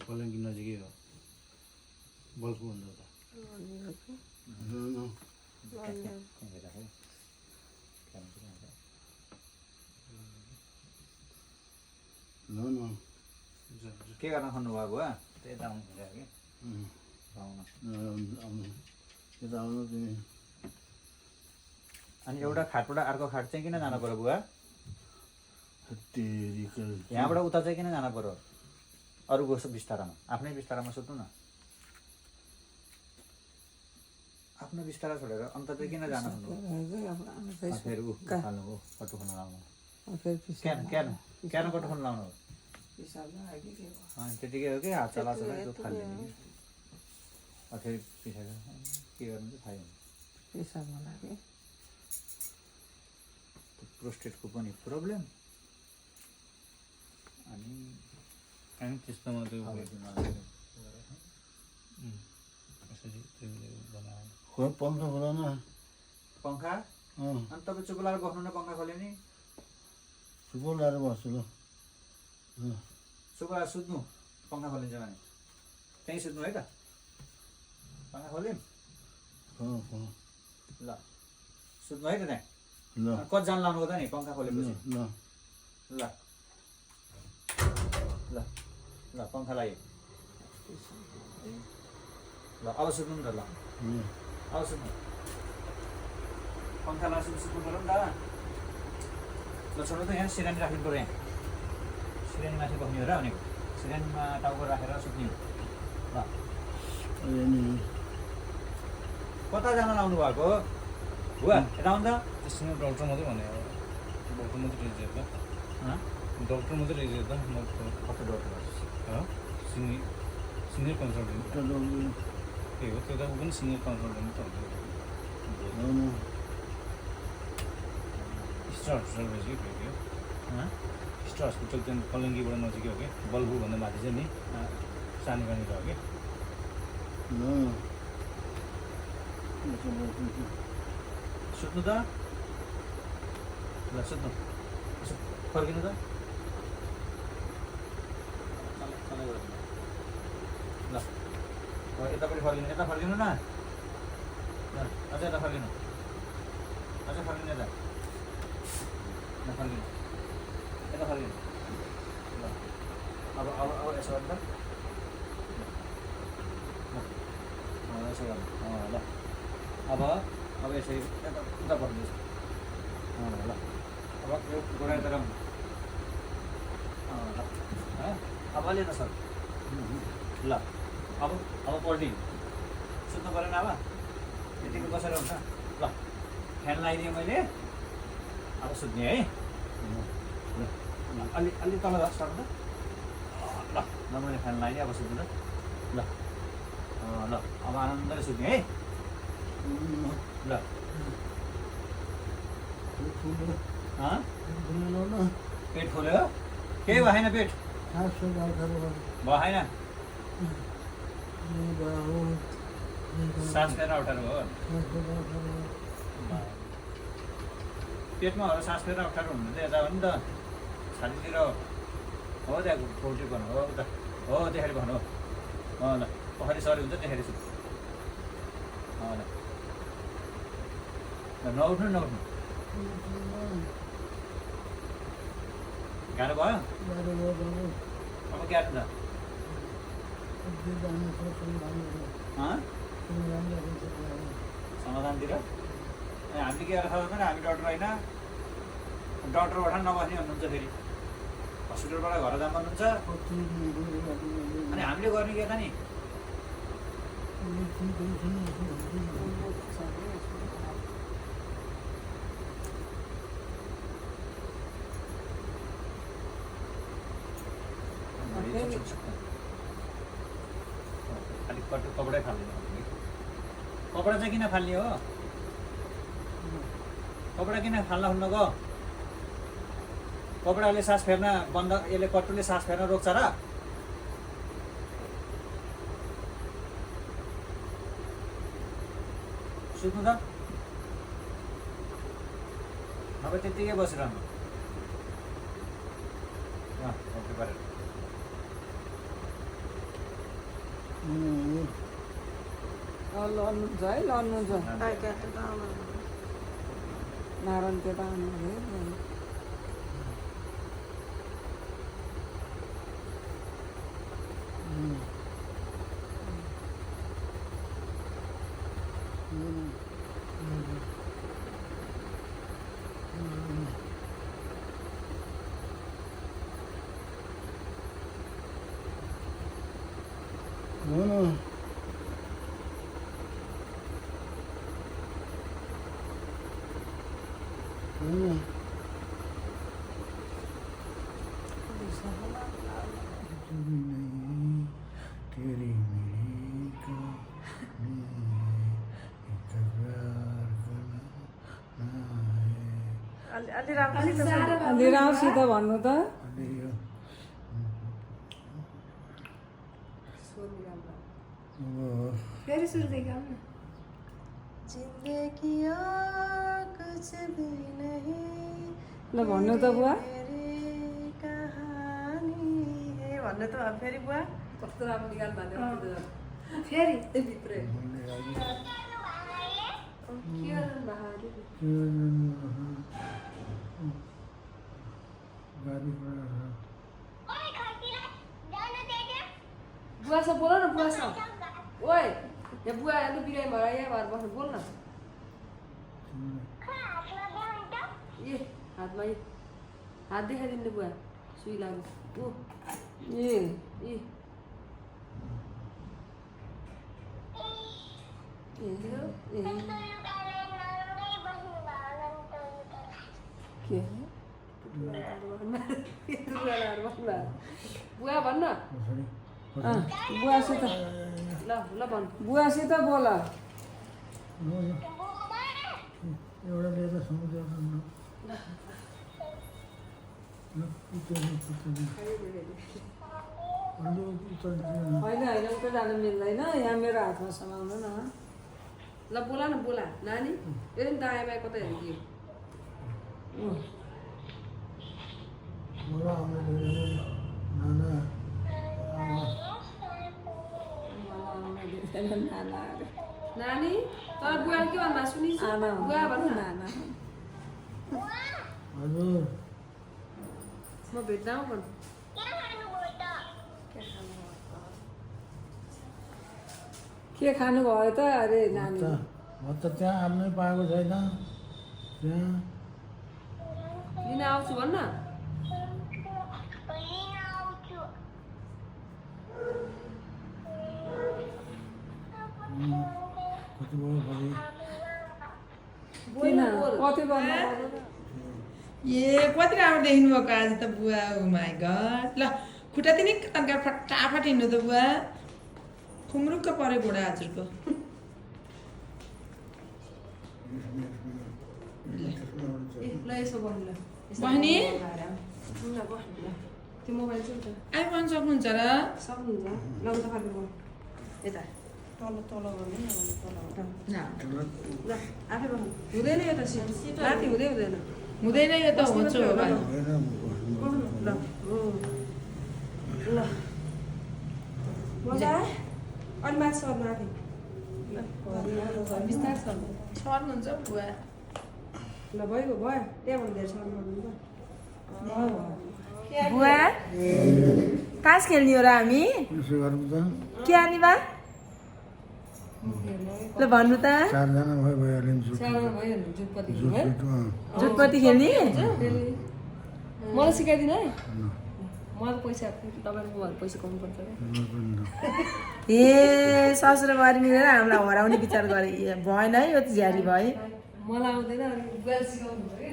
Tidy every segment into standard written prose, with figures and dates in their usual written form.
पलङ्गी नजिकै हो बल्बको भन्दा त के गर्न खोज्नु भएको बुवा त्यही त आउनु खोजेको कि अनि एउटा खाटबाट अर्को खाट चाहिँ किन जानु पर्यो बुवा यहाँबाट उता चाहिँ किन जानु पर्यो अरूको बिस्तारामा आफ्नै बिस्तारामा सुत्नु न आफ्नो बिस्तारा छोडेर अन्त चाहिँ किन जानु फेरि उखाल्नु हो कटु खान लाउनु क्यान कटु खान लाउनु हो त्यतिकै हो कि हात चला चला दुध फालिदिने कि फेरि पिसाएर के गर्नु चाहिँ थाहा हुँदैन प्रोस्टेटको पनि प्रब्लम अनि त्यस्तोमा त्यो पङ्खा खोला न पङ्खा अनि तपाईँ चुप लगाएर बस्नु न पङ्खा खोल्यो नि चुप लगाएर बस्छु ल चुप लगाएर सुत्नु पङ्खा खोलिन्छ भने त्यहीँ सुत्नु है त पङ्खा खोल्यौँ ल सुत्नु है त त्यहाँ कतिजना लाउनु त नि पङ्खा खोलेपछि ल ल ल पङ्खा लाग्यो ल अब सुत्नु नि त ल अब सुत्नु पङ्खा लगाएर सुत्नु पऱ्यो नि त ल छोड्नु त यहाँ सिरानी राख्नु पऱ्यो यहाँ सिरानी माथि बस्ने हो र भनेको सिरानीमा टाउको राखेर सुत्ने हो ल कताजना लाउनु भएको बुवा यता आउनु त त्यसमा डक्टर मात्रै भने डक्टर मात्रै रिजेक्ट त डक्टर मात्रै रिजेक्ट त म कस्तो डक्टर सिनियर कन्सल्टेन्ट त्यही हो त्यो त ऊ पनि सिनियर कन्सल्टेन्ट त हुन्छ स्टार हस्पिटल रहेछ कि फेरि स्टार हस्पिटल त्यहाँ पलङ्गीबाट नजिकै हो कि बल्बुभन्दा माथि चाहिँ नि सानो पानी भयो कि सुत्नु त ल सुत्नु फर्किनु त ल यतापट्टि फर्किनु यता फर्किनु न अझै यता फर्किनु अझै फर्किनु यता फर्किनु यता फर्किनु ल अब अब अब यसो गर्नु त यसो गर्नु ल अब यसरी उता पर्दैछ ल अब यो गोडा यता राख्नु ल अब अलि त सर ल अब पल्टी सुत्नु परेन अब यतिको बसेर हुन्छ ल फ्यान लगाइदिएँ मैले अब सुत्ने है ल अलि अलि तल सर्नु ल ल मैले फ्यान लगाइदिएँ अब सुत्नु त ल ल अब आनन्दले सुत्ने है ल पेट खोल्यो केही भएन पेट भएन सास फेर्न अप्ठ्यारो हो पेटमा हो सास फेर्न अप्ठ्यारो हुनु चाहिँ यता हो नि त छातीतिर हो त्यहाँ पोल्ट्री भन्नु हो त हो त्यसरी भन्नु हो ल पछाडि सरी हुन्छ त्यसरी सुत्नु ल नउठ्नु नउठ्नु गाह्रो भयो अब के आएको त समाधानतिर ए हामीले के गरेर थाहा छैन हामी डक्टर होइन डक्टरबाट नबस्ने भन्नुहुन्छ फेरि हस्पिटलबाट घर जानु भन्नुहुन्छ अनि हामीले गर्ने के त नि अलिक कपडै फाल्दैन कपडा चाहिँ किन फाल्ने हो कपडा किन फाल्न हुन्न गयो कपडाले सास फेर्न बन्द यसले कट्टुले सास फेर्न रोक्छ र सुत्नु त अब त्यतिकै बसिरहनु ओके गरेर लड्नुहुन्छ है लड्नुहुन्छ नारायण त्यता आउनु तेरी मेरी कहानी इकरार करना अलि राउसित भन्नु त फेरि सुरुदेखि आउनु जिन्दगी कुछ भी नहीं ल भन्नु त बुवा कहानी हे भन्नु त फेरि बुवा कस्तो राम्रो निकाल भन्यो फेरि भित्रै बुवासँग बोल न बुवासँग ओए यहाँ बुवा अहिले बिरामी भएर यहाँ भएर बस्नु बोल न ए हातमा हात देखाइदिनु बुवा सुई लाग्यो ए ए बुवा भन्न बुवासित ल ल भन् बुवासित बोल एउटा लिएर समुद्र होइन होइन उता जानु मिल्दैन यहाँ मेरो हातमा समाउनु न ल बोला न बोला नानी यो नि दायाँ बायाँ कतै हेरिदियो नानी तर बुवा के भन्दा सुनि बुवा भन्नु नाना हजुर म भेट्दा भन्नु के खानु भयो त अरे नानी म त त्यहाँ आफ्नै पाएको छैन त्यहाँ लिन आउँछु भन्न कति भयो भरे किन कति भन्नु ए कति राम्रो देख्नु भएको आज त बुवा ओ माई गड ल खुट्टा तिनी तन्का फटाफट हिँड्नु त बुवा खुम्रुक्क पऱ्यो घोडा हजुरको ल यसो भन्नु ल बहिनी त्यो मोबाइल चाहिँ उता आइफोन सक्नुहुन्छ र सक्नुहुन्छ ल उता फर्केर बोल यता तल तल गर्नु न ल आफै भन्नु हुँदैन यो त सिट राति हुँदैन हुँदैन यो त हुन्छ हो भाइ ल ल मजा अनि माथि सर्नु आफै बिस्तार सर्नु सर्नुहुन्छ बुवा ल भयो त्यहाँ भन्नु धेरै सर्नु पर्नु बुवा तास खेल्ने हो र हामी यसो गरौँ त के आने बा ल भन्नु त चारजना भइहाल्यो नि सानो भयो नि जुटपति जुटपत्ती खेल्ने मलाई सिकाइदिनु है मलाई पैसा तपाईँको मोबाइल पैसा कम पर्छ ए ससुरो बुहारी मिलेर हामीलाई हराउने विचार गरे भएन है यो त झ्यारी भयो मलाई आउँदैन अनि बुवाले सिकाउनु पर्यो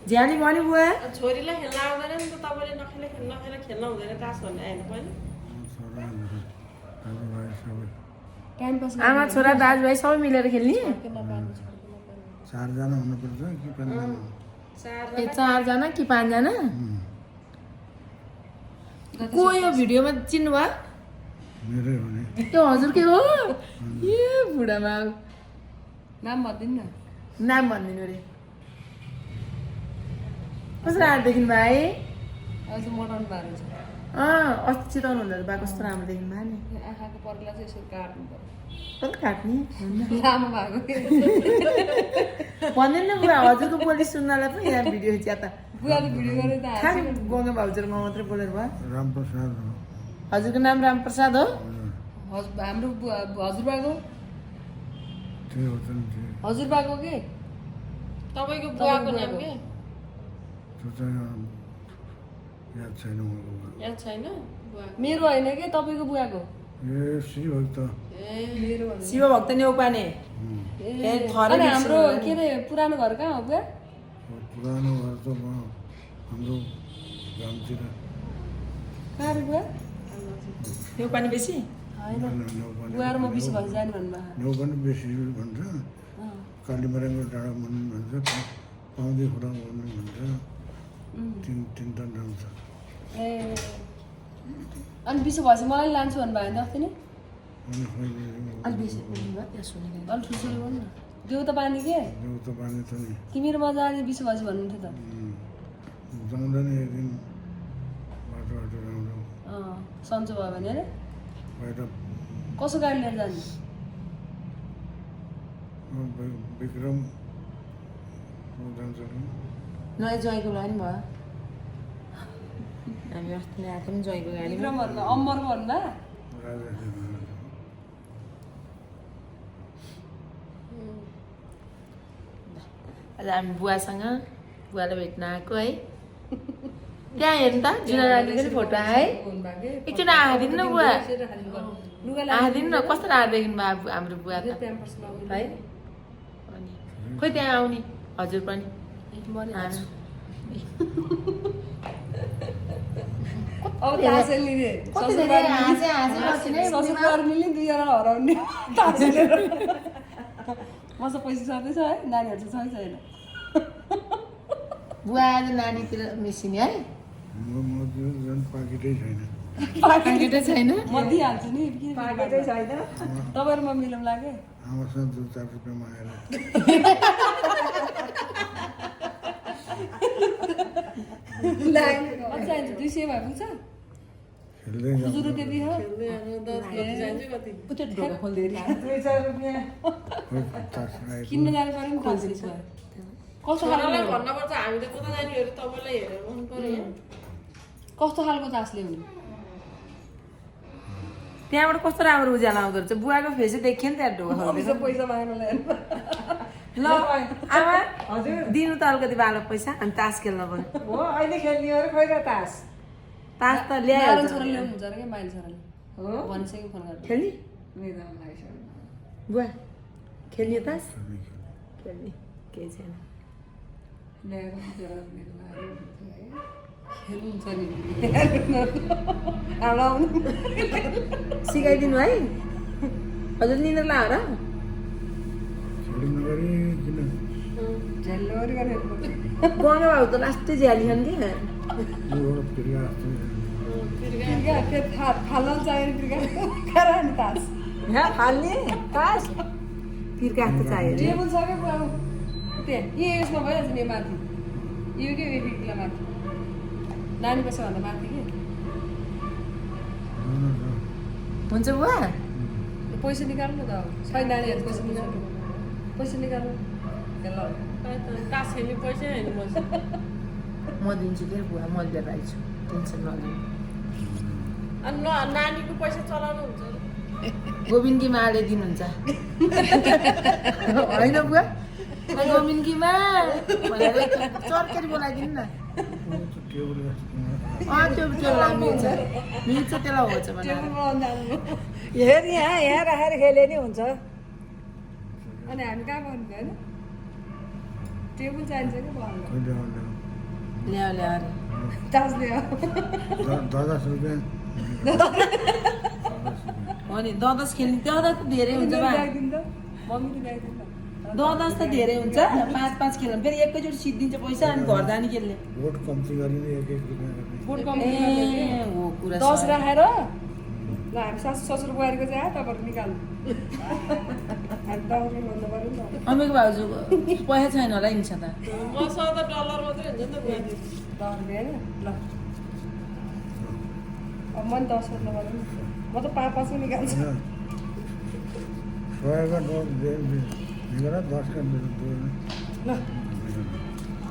झ्यारी भयो नि बुवा छोरीलाई खेल्न आउँदैन नि त तपाईँले नखेल खेल्न हुँदैन तास भन्ने आएन पनि टाइम पास आमा छोरा दाजुभाइ सबै मिलेर खेल्ने चारजना हुनुपर्छ कि पाँचजना ए चारजना कि पाँचजना को यो भिडियोमा चिन्नु भयो मेरै हो नि त्यो हजुरकै हो ए बुढामा नाम भनिदिनु न नाम भनिदिनु अरे कसरी आएर देखिनु भाइ आज मोटाउनु भएको छ अस्ति चिताउनु हुँदा बा कस्तो राम्रो देखिनु भयो नि आँखाको पर्ला चाहिँ यसो काट्नु पर्यो कति काट्ने लामो भएको भन्दैन न बुवा हजुरको बोली सुन्नलाई पनि यहाँ भिडियो खिच्या त बुवाले भिडियो गरेर त खास गङ्गा भाउजूमा मात्रै बोलेर भयो रामप्रसाद हो हजुरको नाम रामप्रसाद हो हाम्रो हजुरबाको त्यही हो त नि हजुरबाको के तपाईँको बुवाको नाम के त्यो चाहिँ याद छैन मलाई याद छैन मेरो होइन कि तपाईँको बुवाको ए श्री भक्त मेरो शिव भक्त नेउपाने अनि हाम्रो के अरे पुरानो घर कहाँ हो बुवा पुरानो घर त हाम्रो गाउँतिर कहाँ रे बुवा नेउपाने बेसी बुवा र म बिस भएर जाने भन्नुभयो न्यौ पनि बेसी भन्छ कालीमराङको डाँडा भन्नु भन्छ पाउँदै खुला भन्नु भन्छ तिनवटा नाम छ ए अनि बिसो भएपछि मलाई लान्छु भन्नुभयो नि अस्ति नि अनि खोइ अलिक बेसी बोल्नुभयो त्यहाँ सुनेको अलिक ठुल्ठुलो बोल्नु न देउता पानी के देउता पानी त नि तिमीहरू मजा आज बिसो भएपछि भन्नुहुन्थ्यो त जाउँदैन एक दिन बाटो बाटो जाउँदा सन्चो भयो भने अरे बाहिर कसो गाडी लिएर जाने विक्रम जान्छ नयाँ ज्वाइँको लागि नि भयो हामी अस्ति नै आएको पनि ज्वाइँको गाडीमा विक्रमहरूको अम्बरको भन्दा राजा आज हामी बुवासँग बुवालाई भेट्न आएको है त्यहाँ हेर्नु त जुना रानीको नि फोटो आयो है एकचोटि आइदिनु न बुवा आइदिनु न कस्तो राम्रो देखिनु भयो हाम्रो बुवा त है अनि खोइ त्यहाँ आउने हजुर पनि अब तासेल लिने ससुराली मिल्ने दुईजना हराउने तासेलेर मसँग पैसा सर्दैछ है नानीहरू चाहिँ छैन बुवा आज नानीतिर मिसिने है म त्यो झन् पाकेटै छैन पाकेटै छैन म दिइहाल्छु नि पाकेटै छैन तपाईँहरू म मिलाउँला के आमासँग 2-4 रुपियाँ मागेर कति चाहिन्छ 200 भए पुग्छ खेल्दै खुजुरो त्यति हो ढोका खोल्दै किन्न जानु पऱ्यो नि कस्तो खालको भन्नुपर्छ हामीले कता जानेहरू तपाईँलाई हेरेर मन पर्यो कस्तो खालको चास ल्याउने त्यहाँबाट कस्तो राम्रो उज्यालो आउँदो रहेछ बुवाको फेसै देखियो नि त्यहाँ ढोका खोल्दै पैसा माग्नु ल्याएर ल आमा हजुर दिनु त अलिकति बालो पैसा अनि तास खेल्न पनि हो अहिले खेल्ने हो खोइ र तास तास त नारायण ल्याइहाल्छ छोरा ल्याउनु हुन्छ अरे क्या माइल छोराले हो भनिसक्यो फोन गरेर खेल्ने मेरो लागिसक्यो बुवा खेल्ने तास खेल्ने केही छैन ल्याएर जरा मेरो लागि खेल्नुहुन्छ नि हाम्रो आउनु सिकाइदिनु है हजुर निन्द्रा ला र छोडी नगरी किन झेल्लोरी गरेर गङ्गा बाबु त लास्टै झ्यालिछन् कि यो फेरि आस्तो फाल्न चाहियो खारा नि तास यहाँ फाल्ने तास तिर्का त चाहियो अरे टेबल छ क्या बुवा त्यहाँ यसमा भइहाल्छ नि यो माथि यो के यो खिड्कीलाई माथि नानी बस्छ भन्दा माथि के हुन्छ बुवा पैसा निकाल्नु न त खै नानीहरू पैसा निकाल्नु ल तास खेल्ने पैसा होइन मसँग म दिन्छु के बुवा म लिएर आइछु टेन्सन नलिनु अनि नानीको पैसा चलाउनु हुन्छ गोविन्दकी माले दिनुहुन्छ होइन बुवा गोविन्दकी मा भनेर चर्केर बोलाइदिनु न टेबल त्यो मिल्छ मिल्छ त्यसलाई हुन्छ भनेर हेर यहाँ राखेर खेले नि हुन्छ अनि हामी कहाँ गर्नु होइन टेबल चाहिन्छ कि भन्नु ल्याऊ ल्याऊ अरे तास ल्याऊ 10 रुपियाँ हो नि ददस खेल्ने ददस त धेरै हुन्छ बा मम्मीले ल्याइदिनु न ददस त धेरै हुन्छ 5-5 खेल्नु फेरि एकैचोटि सिद्धिन्छ पैसा अनि घर जाने खेल्ने भोट कम्ती गरिने 1-1 रुपियाँ गर्ने बोर्ड ए कम्प्युटर हो कुरा 10 राखेर ल हामी सासु ससुर बुहारीको चाहिँ आयो तपाईँहरू निकाल्नु हामी दाउरे भन्नु पऱ्यो नि त अमेको भाउजू पैसा छैन होला नि छ त मसँग त डलर मात्रै हुन्छ नि त बुहारी दाउरे होइन ल अब म नि 10 गर्न पर्यो नि म त 5 निकाल्छु होइन 100 का नोट दे निकाला 10 का दे ल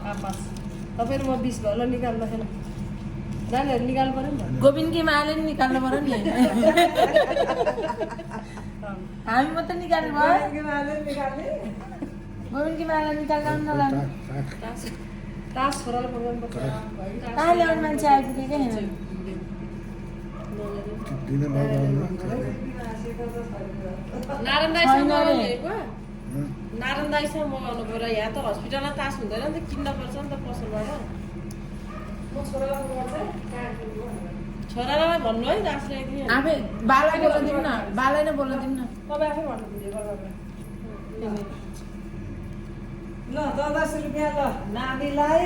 5 तपाईँ र म 20 भयो ल निकाल्दाखेरि नानीहरू निकाल्नु पर्यो नि त गोविन्दकी माले नि निकाल्नु पर्यो नि हामी मात्रै निकाल्नु भयो गोविन्दकी माला निकाल्न नलानु तास छोरालाई फोन गर्नुपर्छ कहाँ ल्याउने मान्छे आइपुगेकै होइन दिन लगाउनु नारायण दाईसँग मगाउनु हेरेको नारायण दाईसँग मगाउनु पऱ्यो यहाँ त हस्पिटलमा तास हुँदैन नि त किन्न पर्छ नि त पसलबाट म छोरालाई फोन गर्छु छोरालाई भन्नु है तास ल्याइदिनु आफै बालाई बोल्न दिनु न बालाई नै बोल्न दिनु न तपाईँ आफै भन्नु भिडियो कल गरेर ल 10 रुपियाँ ल नानीलाई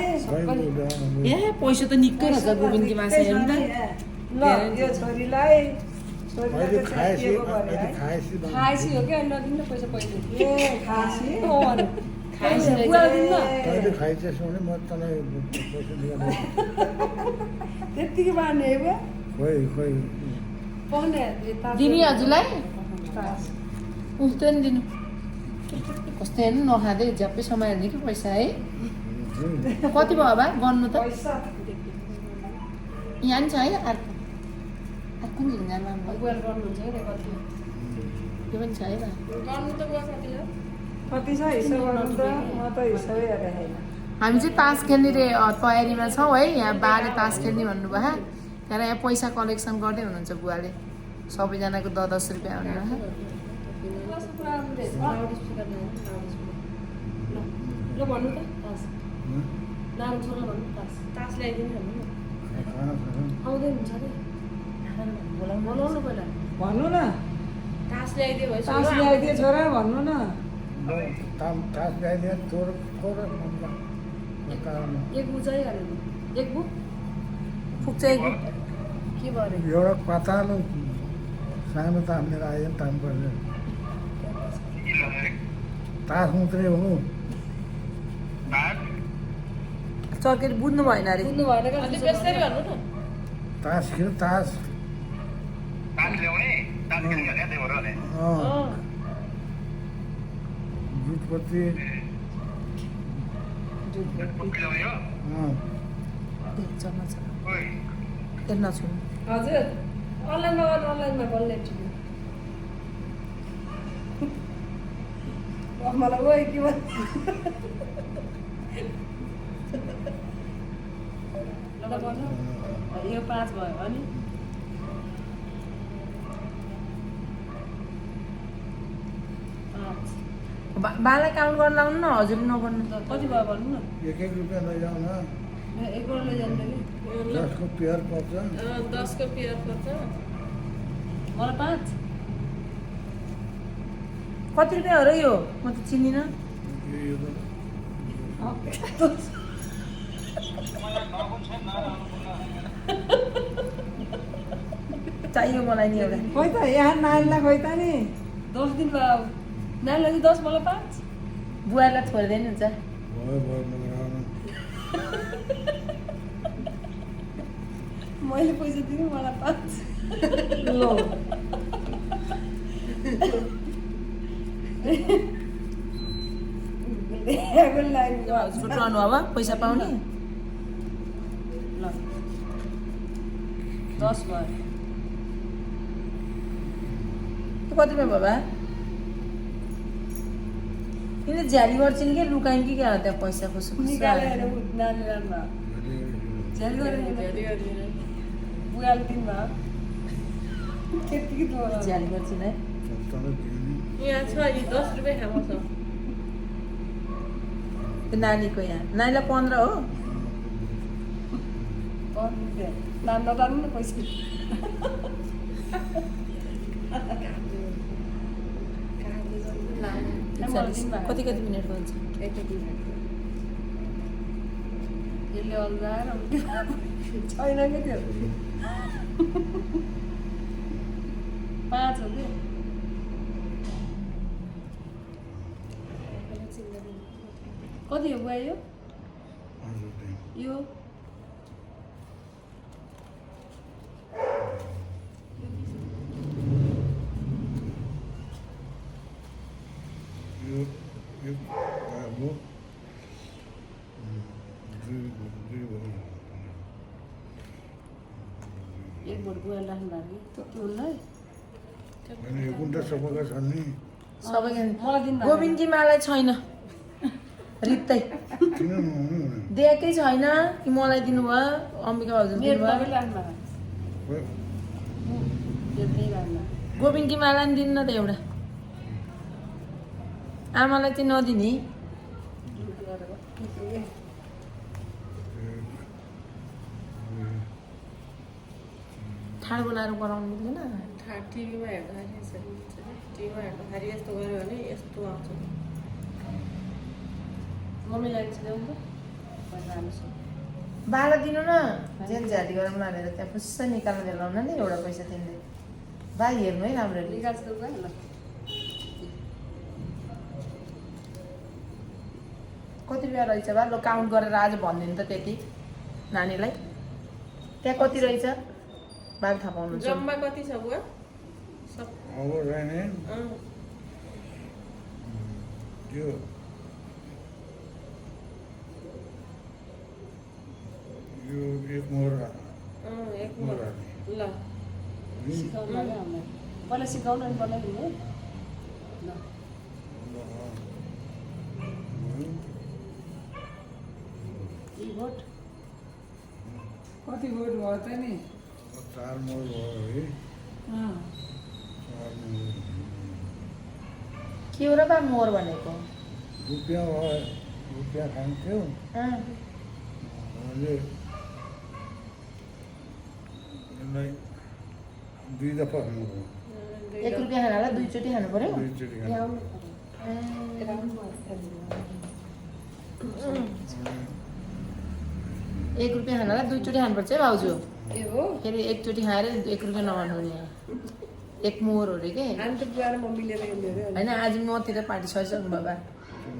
ए पैसा त निकै रहेछ गोविन्दकी माछा हेर्नु त ल यो छोरीलाई अहिले खाएपछि खाएपछि हो कि अनि नदिनु न पैसा पहिले ए खासी हो अरे खाएपछि बुवा दिनु न तैँले खाइछस् भने म तँलाई पैसा दिनु त्यत्तिकै बाँड्ने है बुवा खोइ पाउने दिने हजुरलाई उस्तो नि दिनु कस्तो हेर्नु नखाँदै झ्याप्पै समाइहाल्ने कि पैसा है कति भयो बा गर्नु त पैसा यहाँ नि छ है अर्को अर्को पनि झिङ्गामा बुवाले गर्नुहुन्छ है कति त्यो पनि छ है बा गर्नु त बुवा कति हो कति छ हिसाब गर्नु त म त हिसाबै हेरेको छैन हामी चाहिँ तास खेल्ने तयारीमा छौँ है यहाँ बाले तास खेल्ने भन्नुभयो त्यहाँ यहाँ पैसा कलेक्सन गर्दै हुनुहुन्छ बुवाले सबैजनाको 10 रुपियाँ हुनुभयो ल भन्नु त तास नारायण छोरा भन्नु तास ल्याइदिनु भन्नु न आउँदै हुन्छ नि बोलाउनु पहिला भन्नु न तास ल्याइदियो भयो तास ल्याइदिए छोरा भन्नु न तास ल्याइदिए तोर एक बुक चाहिहाल्यो एक बुक पुग्छ एक के भयो अरे एउटा पातालो सानो तास लिएर आयो ताम पर्ने तास मात्रै हो चर्केर बुझ्नु भएन अरे बुझ्नु भएन कि अलि बेसरी भन्नु न तास खेल तास जुटपत्ती नछुनु हजुर अनलाइनमा गर्नु अनलाइनमा बल्ल मलाई ओइ के भन्नु ल भन्नु यो 5 भयो अनि बालाई काउन्ट गर्न लाउनु न हजुर नगर्नु कति भयो भन्नु न 1 रुपियाँ लैजाऊ न एक करोड लैजानु कि 10 को पेयर पर्छ 10 को पेयर पर्छ मलाई 5 कति रुपियाँ हो र यो म त चिन्दिनँ चाहियो मलाई नि एउटा खोइ त यहाँ नानीलाई खोइ त नि 10 दिन भयो नानीलाई चाहिँ 10 मलाई 5 बुवालाई छोडिदिनु हुन्छ भयो नगराउनु मैले पैसा दिनु मलाई 5 ल छुट्याउनु अब पैसा पाउने ल 10 भयो कति रुपियाँ भयो बा किन झ्याली गर्छन् कि लुकाइन् कि क्या हो त्यहाँ पैसा कसो निकालेर नानीलाई झ्याली गरेर बुवाले दिनु भयो त्यतिकै दोहोरो झ्याली गर्छन् है यहाँ छ यी 10 रुपियाँ खाएको छ त्यो नानीको यहाँ नानीलाई 15 हो 10 रुपियाँ नाम नटार्नु न पैसा कति कति मिनटको हुन्छ यसले अल्झाएर छैन कि त्यो 5 हो कि कति हो बुवा यो बुवा राख्नु भएको कि उनलाई होइन यो कुन्टा सबैका छन् नि सबैका मलाई दिनु गोविन्दकी मालाई छैन रित्तै किन नहुनु दिएकै छैन कि मलाई दिनुभयो अम्बिका भाउजू मेरो दिनुभयो तपाईँले राख्नु भएको यो त्यही राख्नु गोविन्दकी माला नि दिन्न त एउटा आमालाई चाहिँ नदिने ठाड बनाएर बनाउनु मिल्दैन टिभीमा हेर्दाखेरि टिभीमा हेर्दाखेरि यस्तो गऱ्यो भने यस्तो आउँछ मम्मी लाइन्छ ल्याउनु त राम्रोसँग बाह्र दिनु न जेल झाटी गरेर मारेर त्यहाँ फुस्स निकाल्नु बेलाउन नि एउटा पैसा तिमीले बा हेर्नु है राम्ररी निकाल्छ त ल कति रुपियाँ रहेछ बा ल काउन्ट गरेर आज भनिदिनु त त्यति नानीलाई त्यहाँ कति रहेछ बाबु थाहा पाउनुहुन्छ जम्मा कति छ बुवा अब रहने त्यो यो एक मोहर एक मोहर ल सिकाउनु होला हामीलाई पहिला सिकाउनु अनि बनाइदिनु ल भोट कति भोट भयो त नि 4 मोहर भयो है 4 मोहर के हो र बा मोर भनेको रुपियाँ भयो रुपियाँ खान्थ्यो उहाँले यसलाई 2 दफा खानुभयो 1 रुपियाँ खानालाई 2 चोटि खानु पर्यो 2 चोटि खानु 1 रुपियाँ खानालाई 2 चोटि खानुपर्छ है भाउजू ए हो फेरि एकचोटि खाएर 1 रुपियाँ नभन्नु नि एक मोहर हो अरे के हामी त बुवा र मम्मी लिएर हिँड्यो अरे होइन आज मतिर पार्टी सकिसक्नु भयो बा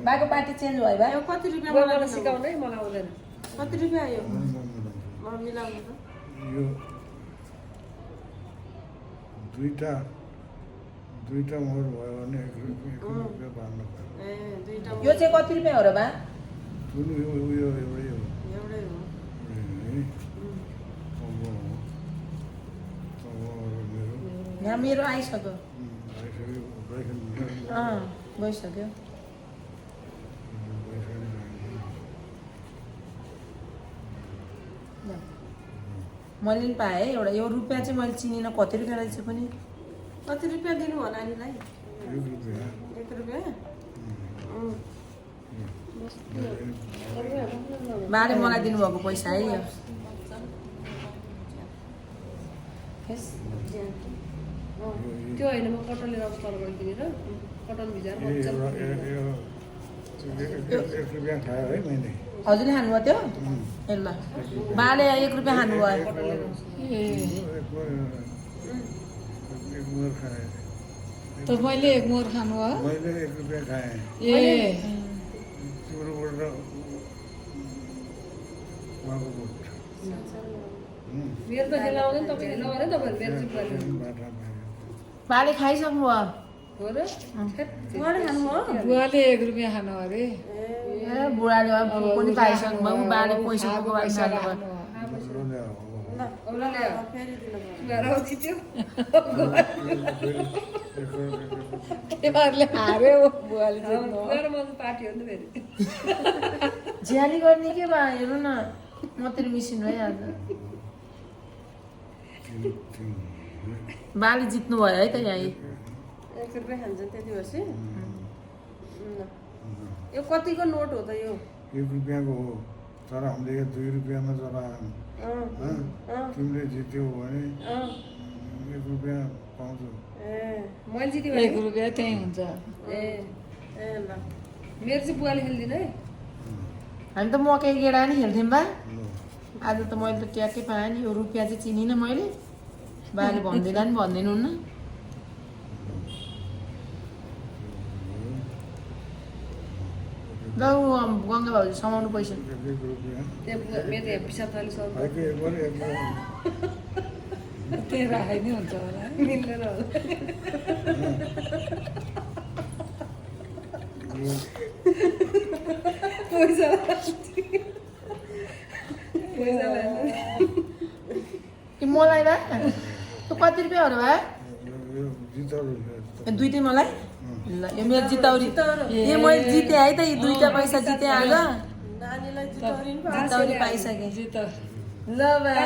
बाको पार्टी चेन्ज भयो बा यो कति रुपियाँ मलाई मलाई सिकाउनु है मलाई आउँदैन कति रुपियाँ आयो मलाई मिलाउनु त यो दुईटा मोहर भयो भने 1 रुपियाँ बाँड्नु पर्यो ए दुईटा यो चाहिँ कति रुपियाँ हो र बा ठुलो यो एउटै हो एउटै हो है मेरो यहाँ मेरो आइसक्यो आइसक्यो गइसक्यो मैले पनि पाएँ है एउटा यो रुपियाँ चाहिँ मैले चिनिनँ कति रुपियाँ रहेछ पनि कति रुपियाँ दिनु हो नानीलाई 1 रुपियाँ 1 रुपियाँ बाले मलाई दिनुभएको पैसा है यो त्यो होइन म कटन लिएर आउँछु तलबाट किनेर कटन भिजाएर एक रुपियाँ खायो है मैले हजुरले खानुभयो त्यो ए ल बाले 1 रुपियाँ खानुभयो एक मोहर खाएँ त मैले एक मोहर खानु हो मैले 1 रुपियाँ खाएँ ए तिम्रोबाट उहाँको भोट मेरो त खेल आउँदैन तपाईँले नगरे तपाईँहरू मेरो चाहिँ बुवाले बाटा पायो बाले खाइसक्नु भयो हो र उहाँले खानु हो बुवाले 1 रुपियाँ खानु अरे ए बुढाले अब पनि पाइसक्नु भयो बाले पैसा बोको बाले खानुभयो औला ल्यायो फेरि दिनु पर्यो बुवा आउँथ्यो त्यो तिमीहरूले हार्यो बुवाले जित्नु हो। बुवा र म त पार्टी हो नि त फेरि झ्याली गर्ने के बा हेर्नु न मात्रै मिसिन भइहाल्छ बाले जित्नु भयो है त यहाँ 1 रुपियाँ खान्छ त्यति भएपछि यो कतिको नोट हो त यो 1 रुपियाँको हो तर हामीले 2 रुपियाँमा जरा तिमीले जित्यौ भने 1 रुपियाँ पाउँछौ ए मैले जित्यो 1 रुपियाँ त्यही हुन्छ ए ए ल मेरो चाहिँ बुवाले खेलिदिनु है हामी त मकै गेडा नि खेल्थ्यौँ बा आज त मैले त ट्याक्कै पाएँ नि यो रुपियाँ चाहिँ चिनिनँ मैले बाले भन्दिनँ नि भन्दिनुहुन्न ल गङ्गा भाउजू समाउनु पैसा 1 रुपियाँ त्यहाँ बुवा मेरो त पिसाब थाली सब भाइको एक बार त्यही राखे नि हुन्छ होला मिल्दैन होला पैसा कि मलाई बा कति रुपियाँ हो र भाइ यो जिताउरो दुइटै मलाई ल यो मेरो जिताउरी ए मैले जितेँ है त यी दुईटा पैसा जितेँ आज नानीलाई जिताउरी नि जिताउरी पाइसकेँ ल भाइ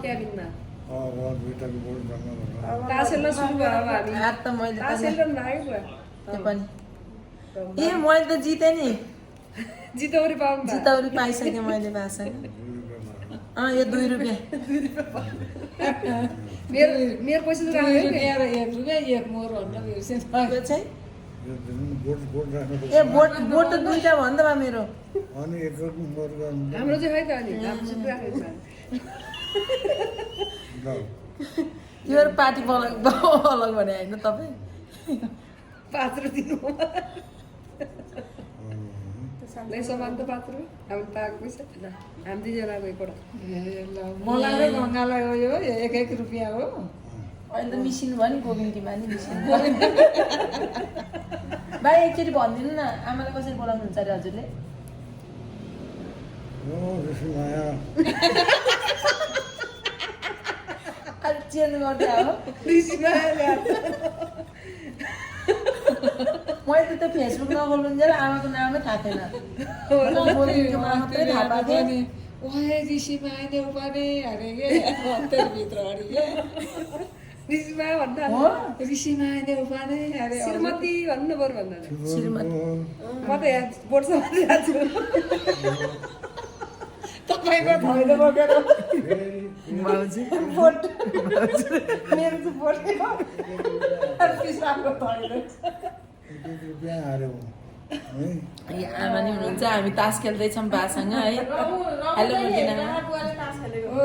क्याबिनमा दुईटाको बोर्ड जम्मा गरेर तासेल्न सुरु भयो अब हामी हात त मैले तासेल्न लाग्यो बुवा त्यो पनि ए मैले त जितेँ नि जिताउरी पाउनु भयो जिताउरी पाइसकेँ मैले भाषा यो 2 रुपियाँ मेरो मेरो पैसा त राख्यो नि त्यो चाहिँ यो बोर्ड राख्नु ए बोट त दुईटा भन्दा भए मेरो अनि एक मोर गर्नु हाम्रो चाहिँ है त अनि हाम्रो चाहिँ राखेको ल यो पार्टी अलग अलग भने होइन तपाईँ 5 रुपियाँ दिनु लै सामान त 5 रुपियाँ हामी पाएको पैसा हामी दुईजनाको एकपल्ट मलाई र गङ्गालाई हो यो 1 रुपियाँ हो अहिले त मिसिन भयो नि गोबिन्दीमा नि मिसिन भाइ एकचोटि भनिदिनु न आमालाई कसरी बोलाउनुहुन्छ अरे हजुरले ओ ऋषि माया अलिक चेन्ज गर्दै हो मैले त फेसबुक नखोल्नुन्जेल आमाको नामै थाहा थिएन गोबिन्दीमा मात्रै थाहा पाएको थिएँ ओए ऋषि माया देउ पनि अरे के अन्तरभित्र अरे के ऋषिमा भन्दा हो ऋषि माया देउ पनि अरे श्रीमती भन्नु पर्यो भन्दा श्रीमती म त यहाँ बोर्डसम्म जान्छु तपाईँको धैर्य बोकेर भाउजू बोट मेरो चाहिँ बोट पिसाबको धैर्य रुपियाँ हार्यो है यो आमा नि हुनुहुन्छ हामी तास खेल्दैछौँ बासँग है हेलो बुझिना हो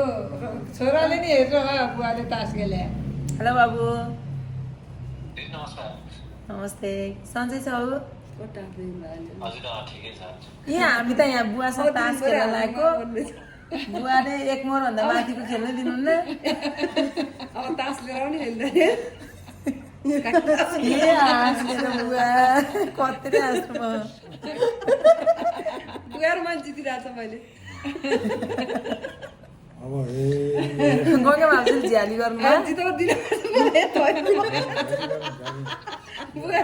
छोराले नि हेर्छ बुवाले तास खेले हेलो बाबु नमस्ते सन्चै छौ यहाँ हामी त यहाँ बुवासँग तास खेल्न लागेको बुवाले एक मोरभन्दा माथिको खेल्नै दिनुहुन्न अब तास लिएर आउने खेल्दैन ए हाँस्ने त बुवा कति हाँस्नु म बुवाहरू मान्छे जितिरहेको छ मैले अब हे गङ्गा भाउजू झ्याली गर्नुभयो जिताउ दिन बुवा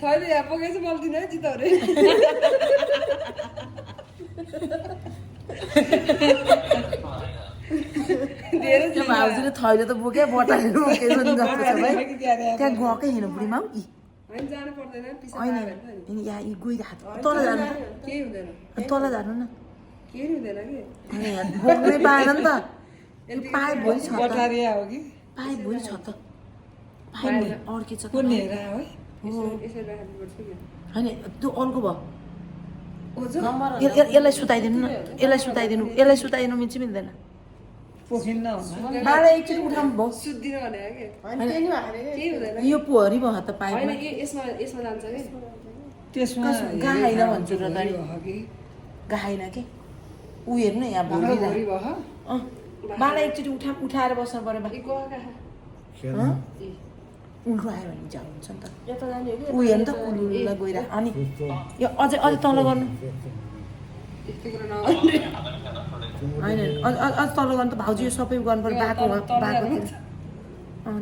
थैले यहाँ पुगेछ मलाई दिन है जिताउरे त्यो भाउजूले थैलो त बोक्यो बटाले बोकेको नि जस्तो छ भाइ त्यहाँ गएकै हिँड्नु बुढीमा हौ होइन जानु पर्दैन पिसा होइन यहाँ यी गइरहेको तल जानु केही हुँदैन तल जानु न केही हुँदैन कि अनि यहाँ बोक्नै पाएन नि त पाइप भोलि छ त बटारिया हो कि पाइप भोलि छ त पाइप नि अड्के छ त कुन हेरा हो यसरी राख्नुपर्छ कि होइन त्यो अर्को भयो ओजो यसलाई सुताइदिनु न यसलाई सुताइदिनु मिल्छ मिल्दैन पोखिन्न बाह्र एकचोटि उठाउनु भयो सुत्दिन भने कि केही हुँदैन यो पोहरी भयो त होइन पाइपमा यसमा यसमा जान्छ कि त्यसमा गाहाइन भन्छु र हो कि गाहाइन के ऊ हेर्नु न यहाँ भोलि भरि भयो बाह्र एकचोटि उठाएर बस्नु पऱ्यो बा खेल्नु उल्टो आयो भने झ्याउ हुन्छ नि त यता जाने हो कि ऊ हेर्नु त उल्लुलाई गइरहेको अनि यो अझै तल गर्नु यस्तो कुरा नगर्ने होइन अझ तल गर्नु त भाउजू यो सबै गर्नु पऱ्यो बाको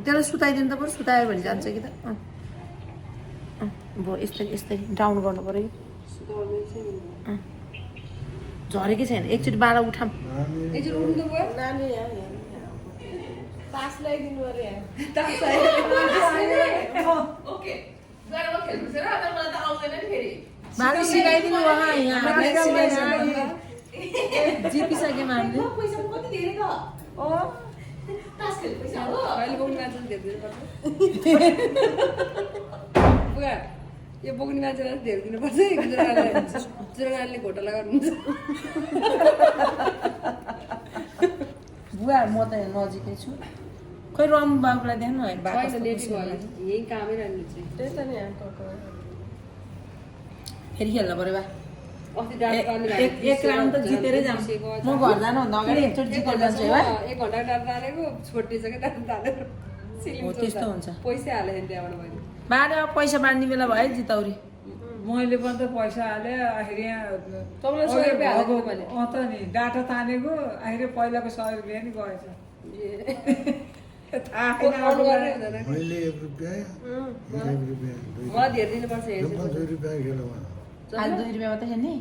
त्यसलाई सुताइदिनु त पऱ्यो सुतायो भने जान्छ कि त भयो यस्तै डाउन गर्नु पऱ्यो कि झरेकै छैन एकचोटि बाह्र उठाम एकचोटि उठ्नु त भयो नानी यहाँ तास ल्याइदिनु अरे यहाँ तास भाउजू सिकाइदिनु भयो यहाँ जितिसक्यौँ हामीले अहिले बोक्ने मान्छेलाई धेरै दिनुपर्छ बुवा यो बोक्ने मान्छेलाई धेरै दिनुपर्छ जुरागाले घोटाला गर्नुहुन्छ बुवा म त यहाँ नजिकै छु खोइ रम बाबुलाई देख्नु है होइन लेटी भयो यहीँ कामै रहनु चाहिँ त्यही त नि यहाँ फेरि खेल्नु पऱ्यो बा अस्ति डाँडा पार्ने एक राउन्ड त जितेरै जान्छ म घर जानुभन्दा अगाडि एकचोटि जितेर जान्छु है बा 1 घन्टा डाँडा तानेको छोटिसक्यो डाँडा तानेर हो त्यस्तो हुन्छ पैसा हालेँ त्यहाँबाट मैले बाँड्यो पैसा बाँड्ने बेला भयो जिताउरी मैले पनि त पैसा हालेँ आखिर यहाँ तपाईँलाई 100 रुपियाँ हालेको थिएँ मैले। त नि डाटा तानेको आखिर पहिलाको 100 रुपियाँ नि गएछ थाहा छैन आउनु गर्ने हुँदैन कि। मैले 1 रुपियाँ 1 रुपियाँ म धेर दिनुपर्छ यो 5 रुपियाँ खेलो आज 2 रुपियाँ मात्रै खेल्ने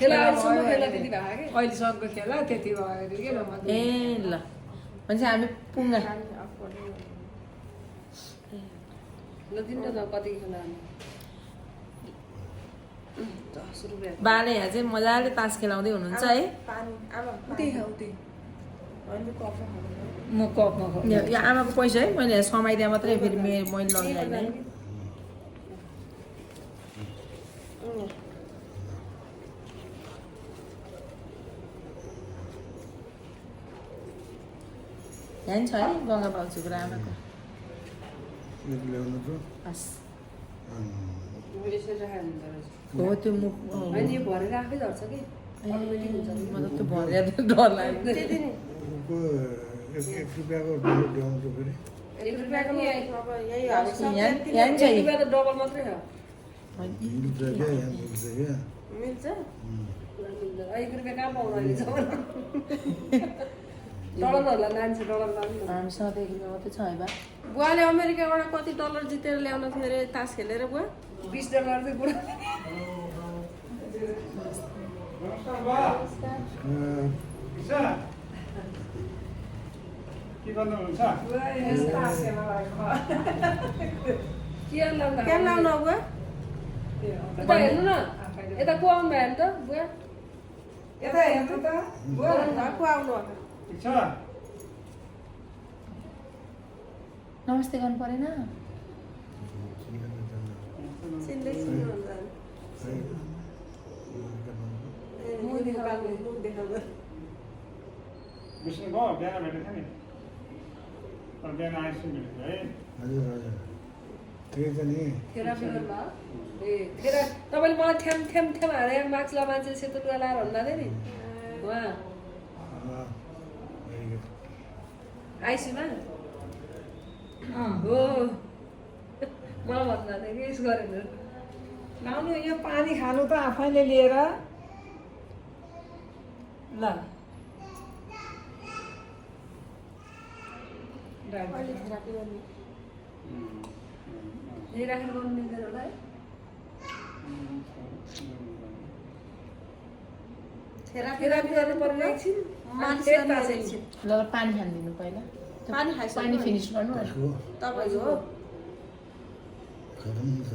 खेला अहिलेसम्म खेला त्यति भएको कि अहिलेसम्मको खेला त्यति भयो अरे के ल ए ल भनेपछि हामी पुङ्गा ल दिनु न कति खेला 10 रुपियाँ बाले यहाँ चाहिँ मजाले तास खेलाउँदै हुनुहुन्छ है उतै खा उतै अहिले कफमा खानु म कपमा यो आमाको पैसा है मैले समाइदिए मात्रै फेरि मैले लगिहाल्ने यहाँ छ है गङ्गा भाउजूको र आमाको एक ल्याउनु त हस् यसरी राखेर हुन्छ रहेछ हो त्यो मुख अनि यो भरेर आफै झर्छ कि अटोमेटिक हुन्छ मतलब त्यो भरेर डर लाग्यो त्यति नै को 1 रुपियाँको नोट ल्याउनु त फेरि 1 रुपियाँको अब यही हाल्छ यहाँ नि छ 1 रुपियाँ त डबल मात्रै हो मिल्छ क्या यहाँ मिल्छ क्या मिल्छ 1 रुपियाँ कहाँ पाउनु अहिले जमाना डलरहरूलाई लान्छ डलर लान्छ हामीसँग त 1 रुपियाँ मात्रै छ है बा बुवाले अमेरिकाबाट कति डलर जितेर ल्याउन थियो अरे तास खेलेर बुवा 20 डलर चाहिँ बुढा के गर्नुहुन्छ के लाउनु बुवा यता हेर्नु न यता को आउनु भयो त बुवा यता हेर्नु त को आउनु भएको ठिक छ नमस्ते गर्नु परेन चिन्दै चिन्नुहुन्छ मुख देखाउनु बिस्नु भयो बिहान भेटेको थिएँ नि बिहान आएपछि भेटेको है हजुर हजुर त्यही त नि थेरापी गर्नु ए थेरा तपाईँले मलाई ठ्याम ठ्याम ठ्याम हालेर माक्सला मान्छे सेतो लुगा लाएर भन्दा नि उहाँ भेरी गुड आइसीमा हो मलाई भन्दा थियो कि यस गरेन लाउनु यो पानी खानु त आफैले लिएर ल अहिले थेरापी गर्ने यही राखेर गर्नु मिल्दैन होला है थेरापी गर्नु पर्ने एकछिन ल पानी खानिदिनु पहिला पानी खाइसक्नु पानी फिनिस गर्नु तपाईँको हो खतम हुन्छ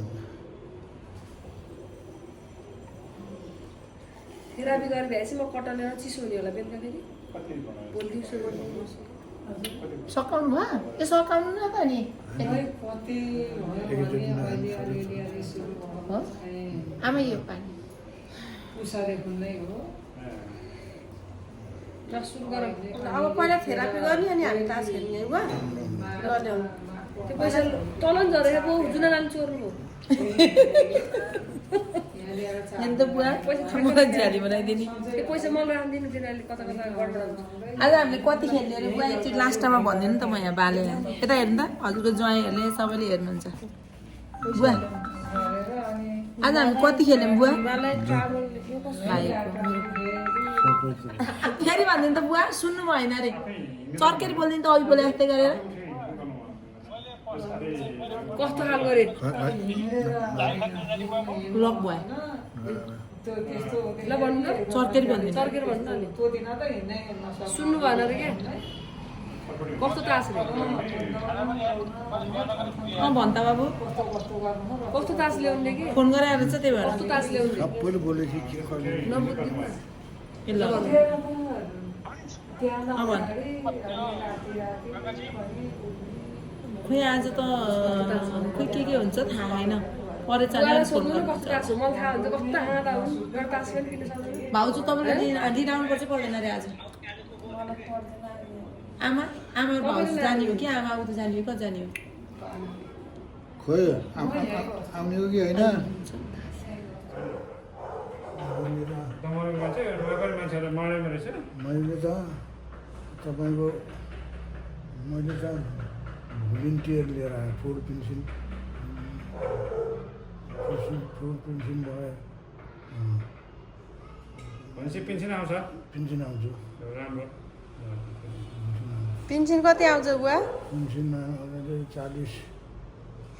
थेरापी गरेर भ्याएपछि म कटनेर चिसो हुने होला बेलुका फेरि भोलि दिउँसो गर्नु सकाउनु भयो त्यो सकाउनु न त नि कति भयो भने अहिले अलिअलि सुरु हो आमा यो पानी उसाले खुल्दै हो ल सुरु गरौँ अब पहिला थेरापी गर्ने अनि हामी तास खेल्ने है बुवा ल ल्याउनु त्यो पैसा तल नि झरेको पो जुना नानी चोर्नु हो हेर्नु त बुवा मलाई झ्याली बनाइदिने त्यो पैसा मलाई राखिदिनु तिनीहरूले कता कता गडबड हुन्छ आज हामीले कति खेल्ने अरे बुवा एकचोटि लास्टमा भनिदिनु त म यहाँ बाले यता हेर्नु त हजुरको ज्वाइँहरूले सबैले हेर्नुहुन्छ बुवा आज हामी कति खेल्यौँ बुवा फेरि भनिदिनु त बुवा सुन्नु भएन अरे चर्केरी बोलिदिनु त अघि बोले जस्तै गरेर कस्तो खाल गरे लक भयो ल भन्नु न चर्केरी भनिदिनु चर्केर भन्नु न अनि तोदिन त हिँड्नै हेर्न सक्छ सुन्नु भएन अरे क्या कस्तो तास रे भन्ता बाबु कस्तो तास ल्याउने कि फोन गराएर चाहिँ त्यही भएर कस्तो तास ल्याउने सबैले बोले कि के गर्ने नबुझ्दिनु ए ल भन खोइ आज त खोइ के हुन्छ थाहा छैन परे बुवालाई चालेर फोन सोध्नु न गर्नु कस्तो तास हो मलाई थाहा हुन्छ कस्तो आँटा हुन् एउटा तास पनि किन्न सक्दैन भाउजू तपाईँले लिन आउनुपर्छ पर्दैन अरे आज आमा आमा भाउजू जाने हो कि आमा उता जाने हो कति जाने हो खोइ आउने हो कि होइन दमौलीमा चाहिँ लोकल मान्छेहरू मरेको रहेछ मैले त तपाईँको मैले त भोलिन्टियर लिएर आएँ फुड पेन्सन फुल पेन्सन भयो भनेपछि पेन्सन आउँछ पेन्सन आउँछ राम्रो पेन्सन कति आउँछ बुवा पेन्सनमा अलरेडी 40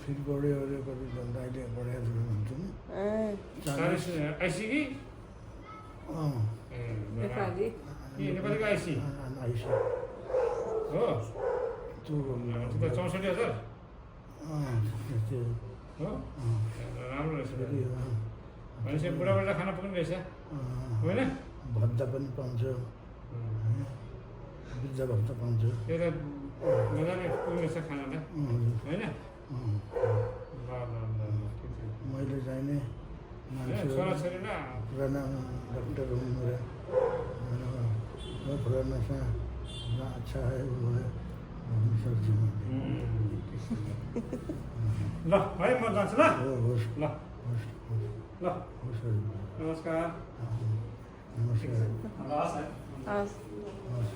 फिट बढ्यो अरे कति भन्दा अहिले बढाएको हुन्छ नि 40 आइसी कि नेपाली नेपालीको आइसी आइसी हो त्यो 64,000 त्यो हो राम्रो रहेछ भनेपछि बुढाबुढा खाना पनि रहेछ होइन भत्ता पनि पाउँछ वृद्ध भत्ता पाउँछ त्यो त मजाले पुग्नेछ खाना त होइन मैले चाहिने मान्छे छोराछोरीलाई पुराना डॉक्टर हुनुहुँदा पुराना सा अच्छा है वो है भन्न सक्छु ल है म जान्छु ल होस् ल होस् ल होस् नमस्कार नमस्कार हस् हस् होस्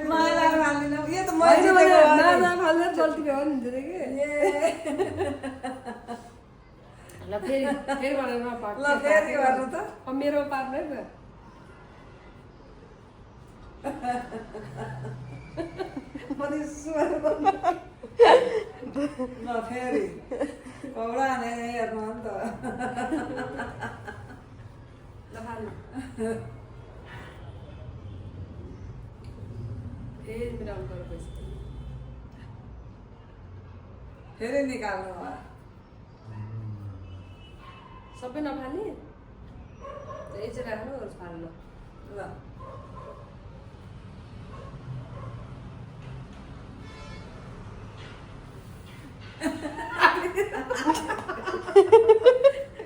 मलाई हाल्दिनँ यो त होइन, मैले नाना फाल्दा गल्ती भयो नि हुन्थ्यो कि ल फेरि भनेर नपार्नु ल फेरि गर्नु त अब मेरो पार्नु है पनि ल फेरि कौडा नै हेर्नु हो नि त ल फाल्नु फेरि मिलाउनु पर्यो पैसा फेरि निकाल्नु भयो सबै नफाल्ने यही चाहिँ राख्नु अरू फाल्नु ल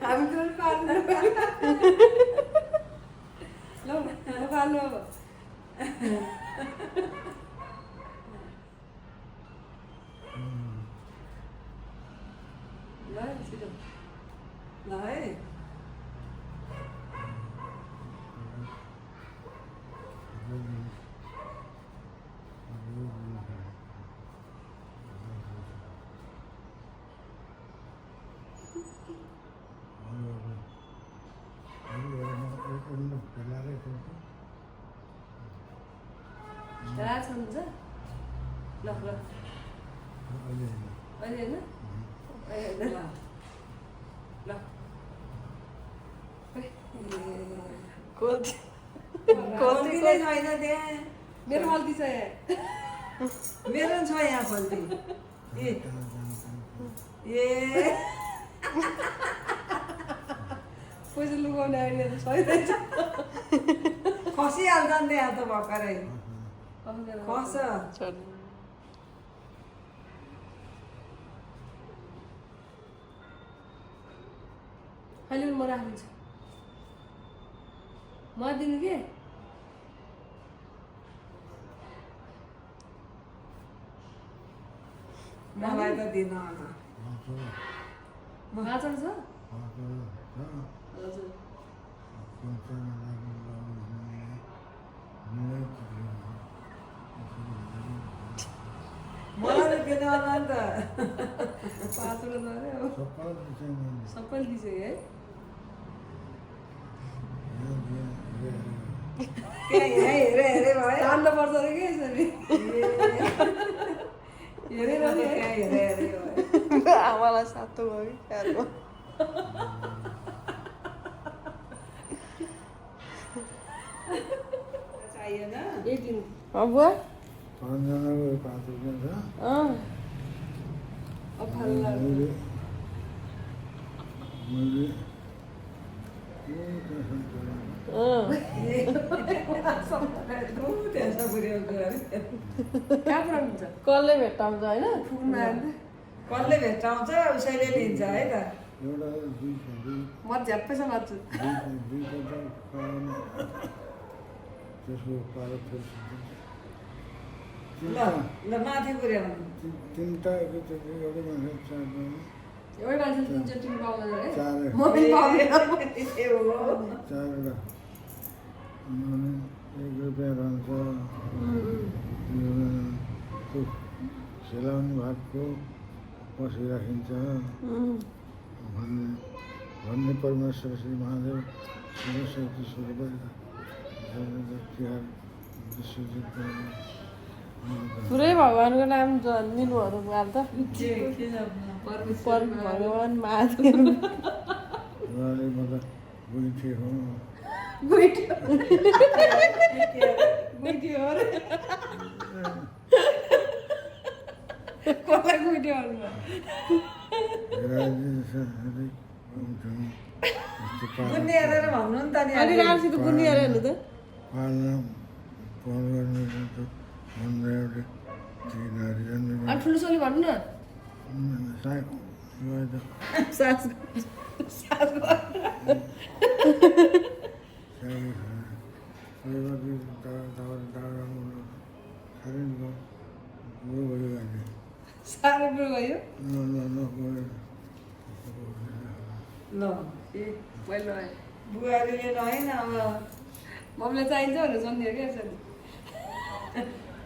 हामी त पार्नु ल फाल्नु अब ल छिटो ल है राख हुन्छ ल ल अहिले होइन अहिले होइन ल खल्ती नै छैन त्यहाँ मेरो गल्ती छ यहाँ मेरो पनि छ यहाँ खल्ती ए पैसा लुगाउने आइडिया त छैन खसिहाल्छ नि त्यहाँ त भर्खरै खस अहिले म राखिदिन्छु म दिनु के मलाई त दिन माछा छ हजुर मलाई त दिन नि त पाँचवटा गऱ्यो अब सबैले दिइसक्यो है हेरे हेरे भयो जान्नु पर्छ अरे के यसरी हेरेर नि है हेरे हेरे भयो आमालाई सातो भयो कि ख्यालमा चाहिएन एक दिन बुवा 5 जनाको 5 रुपियाँ छ अब फाल्ला मैले कहाँ पुऱ्याउनुहुन्छ कसले भेट्टाउँछ होइन फुलमा कसले भेट्टाउँछ उसैले लिन्छ है त एउटा म झ्याप्पैसँग लाग्छु त्यसको पालो तिनवटा माथि पुर्याउनु तिनवटा एकैचोटि एउटै मान्छे एउटै मान्छे तिनचोटि टिम पाउँदैन अरे चार म पनि पाउँदिनँ चारवटा अनि 1 रुपियाँ रहन्छ त्यो सेलाउने भागको पछि राखिन्छ भन्ने परमेश्वर श्री महादेव सरस्वती तिहार विश्वजित पुरै भगवान्को नाम लिनुहरू भएर त भगवान् महादेव उहाँले मतलब बुइठे हो कसलाई गुइट्योहरू हेरेर भन्नु नि त नि अलि राम्रोसित गुनिएर हेर्नु त पाल्न पहल गर्ने भन्दा एउटा तिनीहरू जन्मेको अनि ठुलोसँगले भन्नु न सास साह्रै बुढो भयो ल पहिलो बुहारीले होइन अब मम्मीलाई चाहिन्छ भनेर सम्झियो क्या यसरी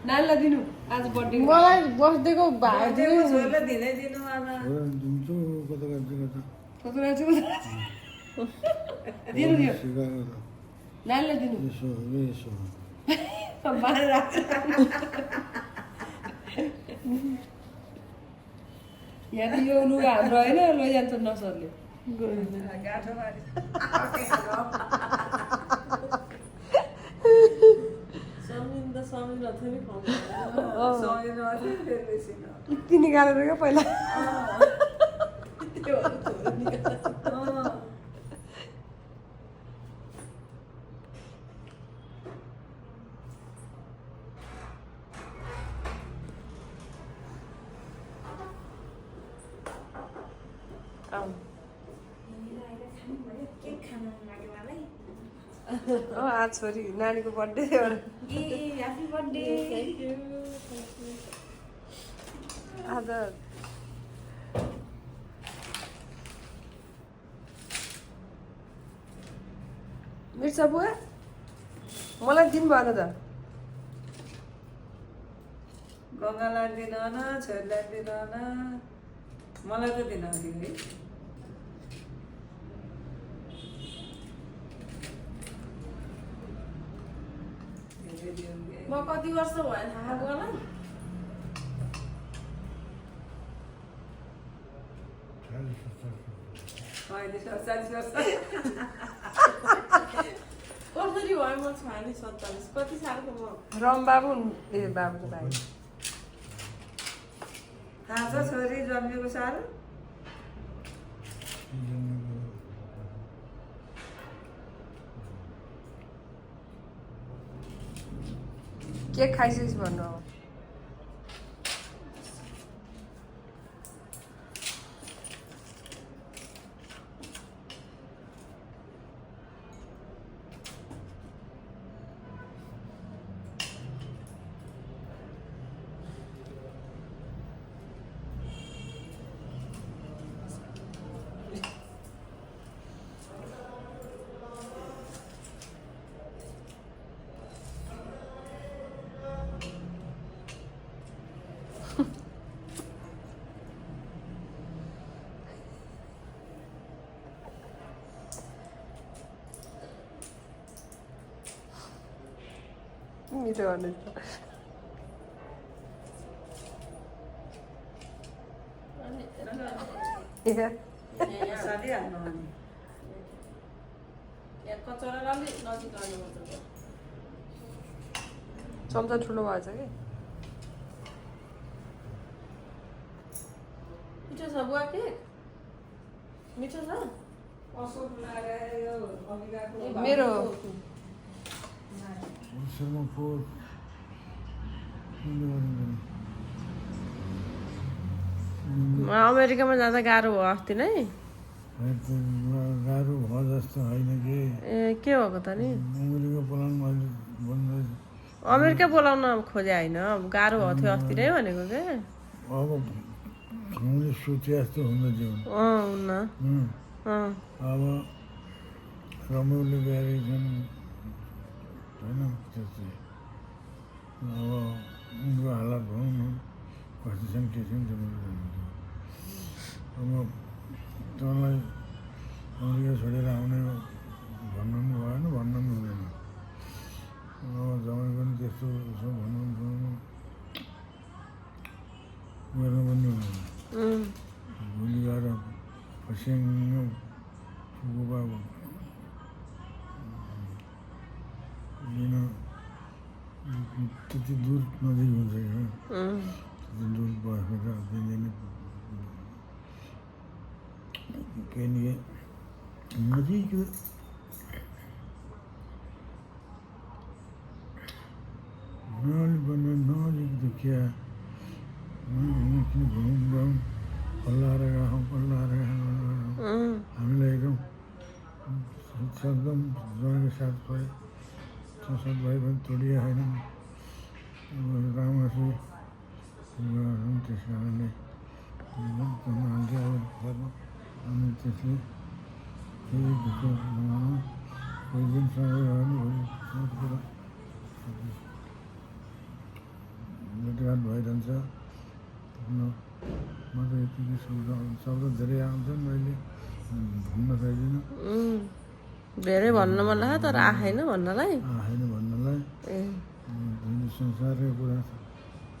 नानीलाई दिनु आज बर्थडे मलाई बर्थडेको भाइको छोरीलाई दिनै दिनु आमा दिन्छु कता दिनु दियो नानीलाई दिनु यसो बाहिर राख्छ यहाँ त यो लुगा हाम्रो होइन लैजान्छ नसरले गाँठो मारि यति निकालेर क्या पहिला आज छोरी नानीको बर्थडे ह्याप्पी बर्थडे आज मिर्चा बुवा मलाई दिनु भएन त गङ्गालाई दिन न छोरीलाई दिन न मलाई त दिन है म कति वर्ष भयो थाहा बुवालाई अहिले 40 वर्ष कसरी भयो म 46 कति सालको म रम बाबु ए बाबुको भाइ थाहा छ छोरी जन्मेको साल केक खाइसकेपछि भन्नु अब मिठो भन्नुहुन्छ सालिहाल्नु अनि कचौराले नजिक गर्नुपर्छ चम्चा ठुलो भएछ कि मिठो छ बुवा केक मिठो छ अशोक लाग्यो अमिकाको मेरो अमेरिकामा जाँदा गाह्रो हो अस्ति नै गाह्रो भयो जस्तो होइन कि ए के भएको त नि मुलीको प्लान मैले भन्दै अमेरिका बोलाउन खोजे होइन गाह्रो थियो अस्ति नै भनेको के अब हामीले सोचे जस्तो हुँदैन जीवन हुन्न अब रमाउले बिहारी छन् होइन त्यस्तै अब उनको हालत भनौँ न कस्तो छन् के छन् त्यो मैले जान्छु अब तँलाई अमेरिका छोडेर आउने भन्नु पनि भएन भन्नु पनि हुँदैन अब जमाई पनि त्यस्तो छ भन्नु गर्न पनि हुँदैन भोलि गएर फस्याङ फुकुबा किन त्यति दूर नजिक हुन्छ क्या त्यति दूर बसेको त दिनदिनै केही न केही नजिक नजिक त क्या किन घुमौँ पल्लाएर गयौँ हामीलाई एकदम एकदम जयको साथ पऱ्यो त्यो साथ भाइ पनि तोडिया छैन राम्रोसँग त्यस कारणले हाल्थ्यो अब अनि त्यसले केही दुःख नमानौँ कोही दिन सँगै भयो भने भोलि कुरा भेटघाट भइरहन्छ म त यतिकै शब्द धेरै आउँछन् मैले भन्न सक्दिनँ धेरै भन्न मन लाग्यो तर आएन भन्नलाई आएन भन्नलाई संसारकै कुरा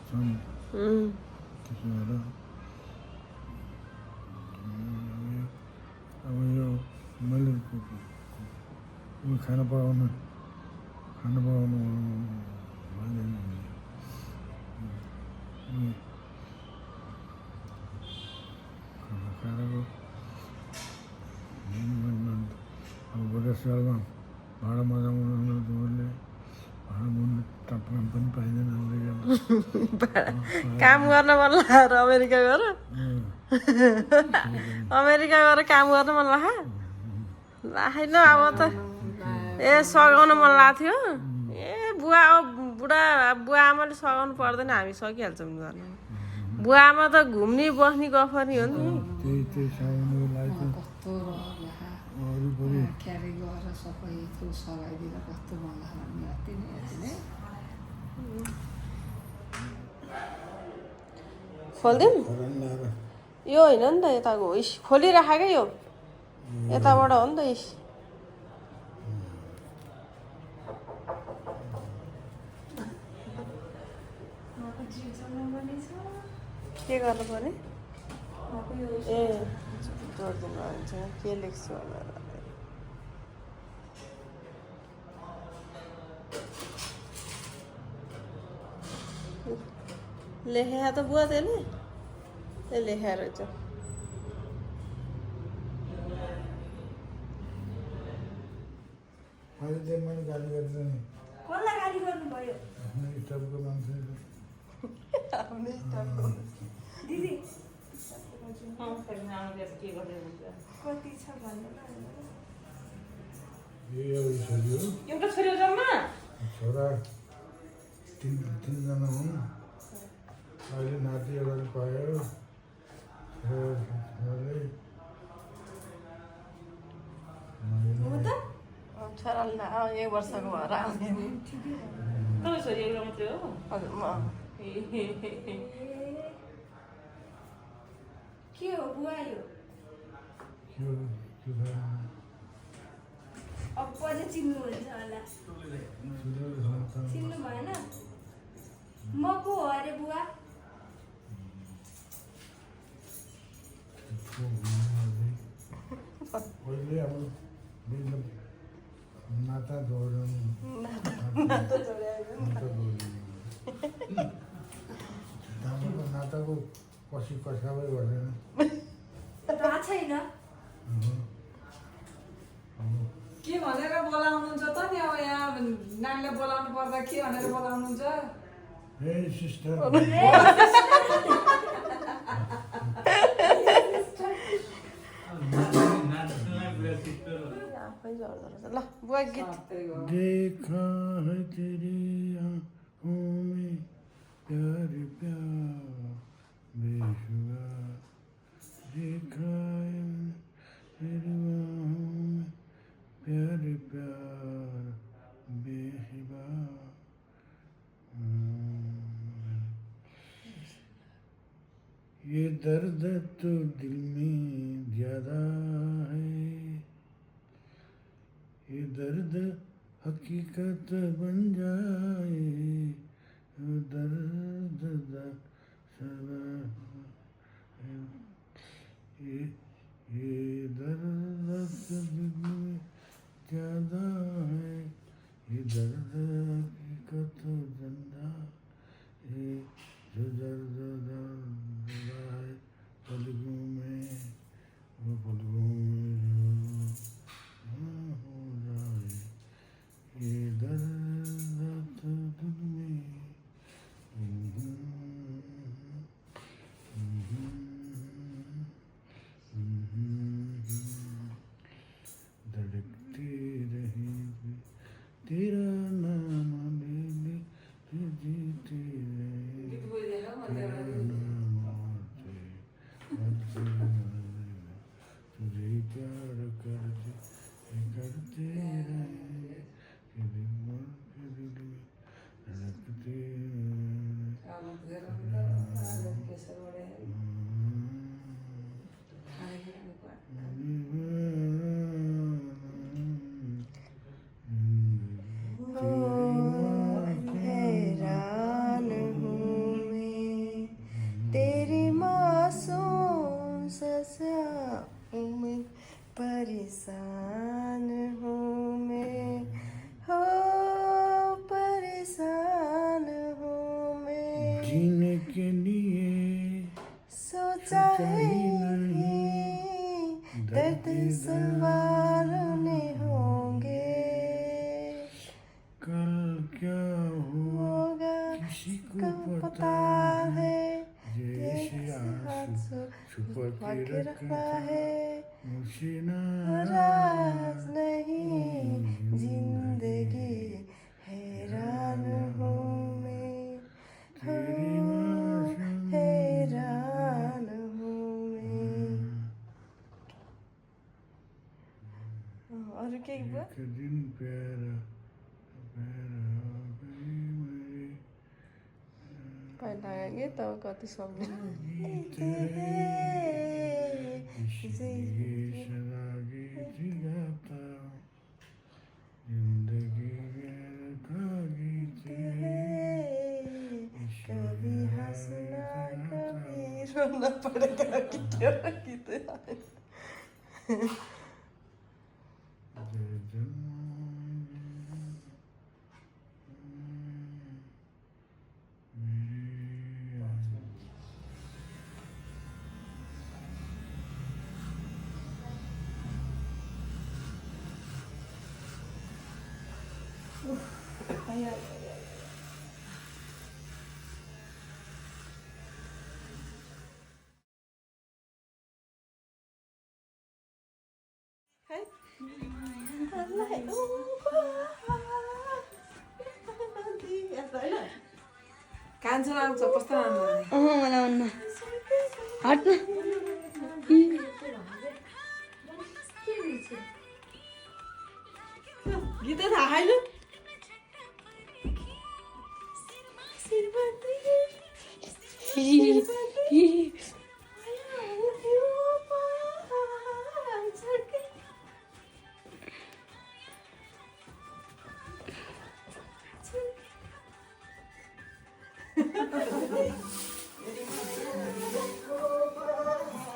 छन् त्यसो भएर अब यो मैले खाना पकाउनु भइँदैन खानाको अब बुढेसकालमा भाडा मजाउनु तिमीहरूले भाडा मुन्ने काम पनि पाइँदैन काम गर्न मन लाग्यो अमेरिका गएर अमेरिका गएर काम गर्न मन लाग्यो होइन अब त सघाउन मन लागेको थियो बुवा अब बुवा आमाले सघाउनु पर्दैन हामी सकिहाल्छौँ गर्नु बुवा आमा त घुम्ने बस्ने गफर्ने हो नि त्यही सघाउनुको लागि वरिपरि क्यारे गएर सबै त्यो सघाइदिएर कस्तो मन लाग्यो अति नै खोलिदिउँ यो होइन नि त यताको इस खोलिराखेकै यो यताबाट हो नि त इस के गर्नु पर्ने ए जोडिदिनु हुन्छ के लेख्छु भनेर लेखेको त बुवा त्यसले ए लेखेर रहेछ अहिले चाहिँ मैले गाली गरेर नि कसलाई गाली गर्नुभयो स्टाफको मान्छे दिदी कति छ भन्नु छोरी हो एउटा छोरी हो जम्मा छोरा तिनजना हुन् अहिले नाति एउटा पायो छोराले 1 वर्षको भएर आउने नि छोरी एउटा मात्रै हो हजुर म के हो बुवा यो अब पछि चिन्नुहुन्छ होला चिन्नु भएन म को हो अरे बुवा अहिले अब नाता जोड्नु नाताको पछि कसाबै गर्दैन थाहा छैन के भनेर बोलाउनुहुन्छ त नि अब यहाँ नानीलाई बोलाउनु पर्दा के भनेर बोलाउनुहुन्छ हे सिस्टर आफै झर्दो रहेछ ल बुवा गीत देखा है तेरी आँखों में प्यार प्यार बेशुरा देखा है तेरी आँखों में प्यार प्यार बेहिबा ये दर्द तो दिल में ज्यादा है ये दर्द हकीकत बन जाए वो दर्द ये दर्द तो दिल में ज्यादा है ये दर्द हकीकत बन जाए जो दर्द है पलकों में वो पलकों में हो जाए ये दर्द तो दिल में धड़कती रहेगी तेरा नाम ले ले जीते रहे तुझे प्यार करते रहे फिर दिल में धड़कते हैरान हूँ मैं तेरी मासूम सज़ाओं में परेशान हूँ मैं हो परेशान हूँ मैं जीने के लिए सोचा है दर्द संवारने होंगे कल क्या होगा किसी को को पता है जैसे आंसू छुपा के रखा है मुझे राज नहीं जिंदगी हैरान हूँ मैं तेरी मासूम हैरान हूँ मैं और क्या हुआ एक दिन प्यारा प्यारा गई मेरी कहिले आएंगे तब कति सक्ने इसलिए सदा गीत गाता हूँ जिंदगी का गीत कभी हंसना कभी रोना पड़ेगा कि क्या गीत कान्छो आउँछ कस्तो राम्रो मनाउनु हट्नु गीतै थाहा छैन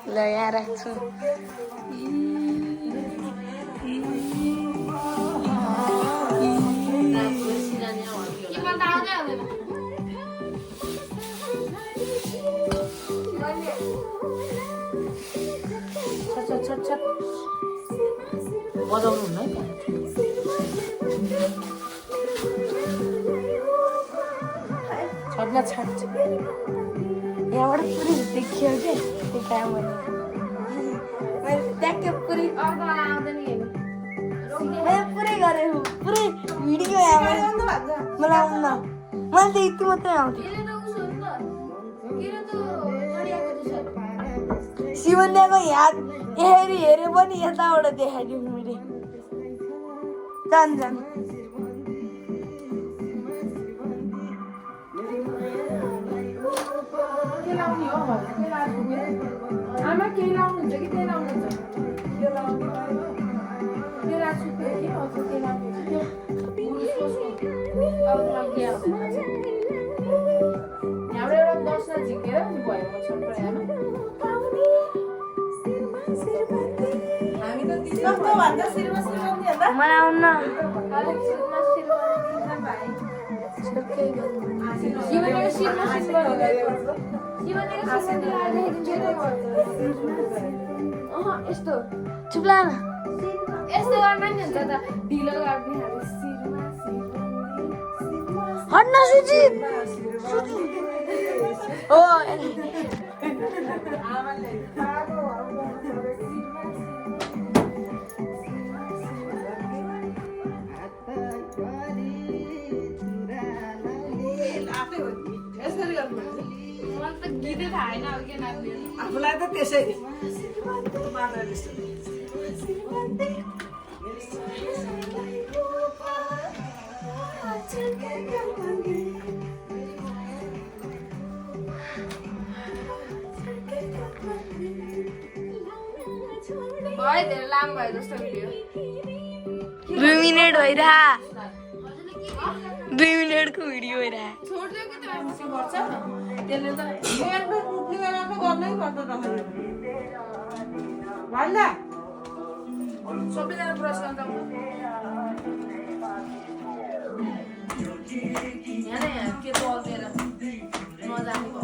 ल यहाँ राख्छु बजाउनु हुन्न है छटमा छाड्छ यहाँबाट पुरै देखियो क्या त्यो काम मैले ट्याक्क पुरै आउँदैन मलाई आउन मलाई त यति मात्रै आउँथ्यो शिवन्याको याद हेरे पनि यताबाट देखाइदिउँ मैले जान आमा केही लाउनुहुन्छ कि त्यही लाउनुहुन्छ यहाँबाट एउटा बस्न झिकेर भयो कस्तो भन्दा शिरमा शिरबन्दी भन्दा मलाई आउन यस्तो चुप्ला न यस्तो गर्दा नि हुन्छ त ढिलो गर्ने हट्न सुजित हो गीतै थाहा होइन अब के नाच्ने आफूलाई त त्यसै भयो धेरै लामो भयो जस्तो भिडियो 2 मिनेट भइरहा 2 मिनेटको भिडियो भइरहा छोड्दियो कि त्यो भर्छ त्यसले त गर्नै पर्छ भन्दा सबैजना ब्रस गर्दा यहाँ के चल्दिएर नजाने भएको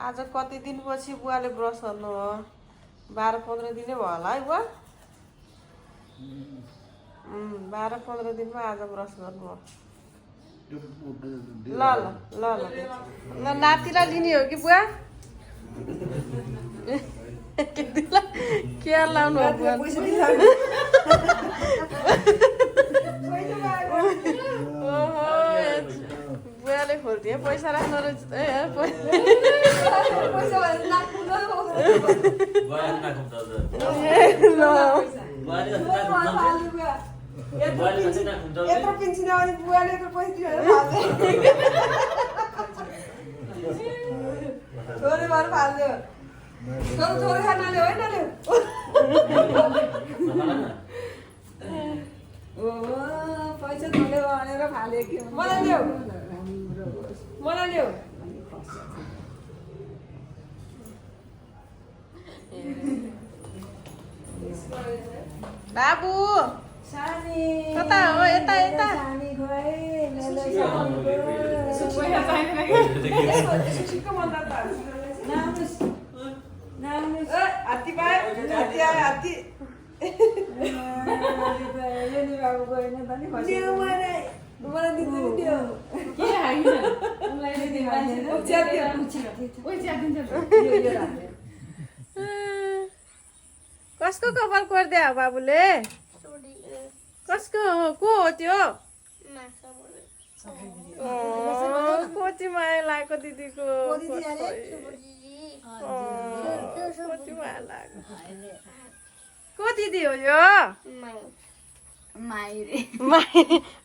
आज कति दिनपछि बुवाले ब्रस गर्नु हो 12-15 दिनै भयो होला है बुवा 12-15 दिनमा आज ब्रस गर्नु हो ल ल ल ल ल नातिलाई लिने हो कि बुवा के लाउनु हो बुवा बुवाले खोलिदिए पैसा राख्नु रहेछ यत्रो पेन्सन आउने बुवाले त पैसा छोरी भएर फाल्यो छोरी खानाले होइन पैसा छोले भनेर फाल्यो कि मलाई ल्याऊ बाबु सानी कता हो यता यता सानी गए हात्ती पायो हात्ती आयो हात्ती बाबु गएन त नि मलाई दिनु दियो के कसको कपाल कोर्दिया हो बाबुले कसको हो को हो त्यो कति माया लागेको दिदीको कति माया लाग्यो को दिदी हो यो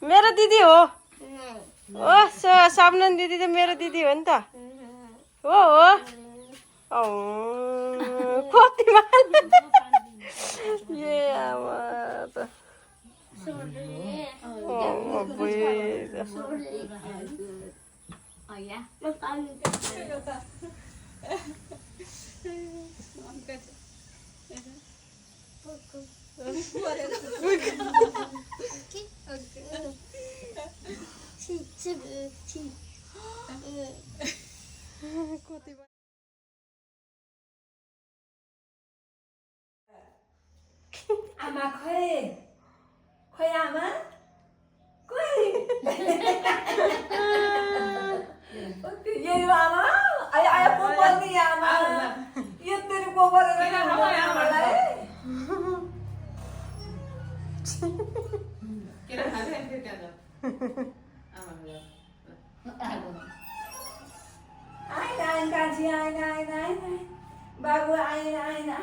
मेरो दिदी हो सबनन दिदी त मेरो दिदी हो नि त हो कति माया ए आमा त आमा खोइ आमा खोइ यही आमा आया कोपर नि आमा यो तेरो कोपर आइन कान्छी आइन बाबु आइन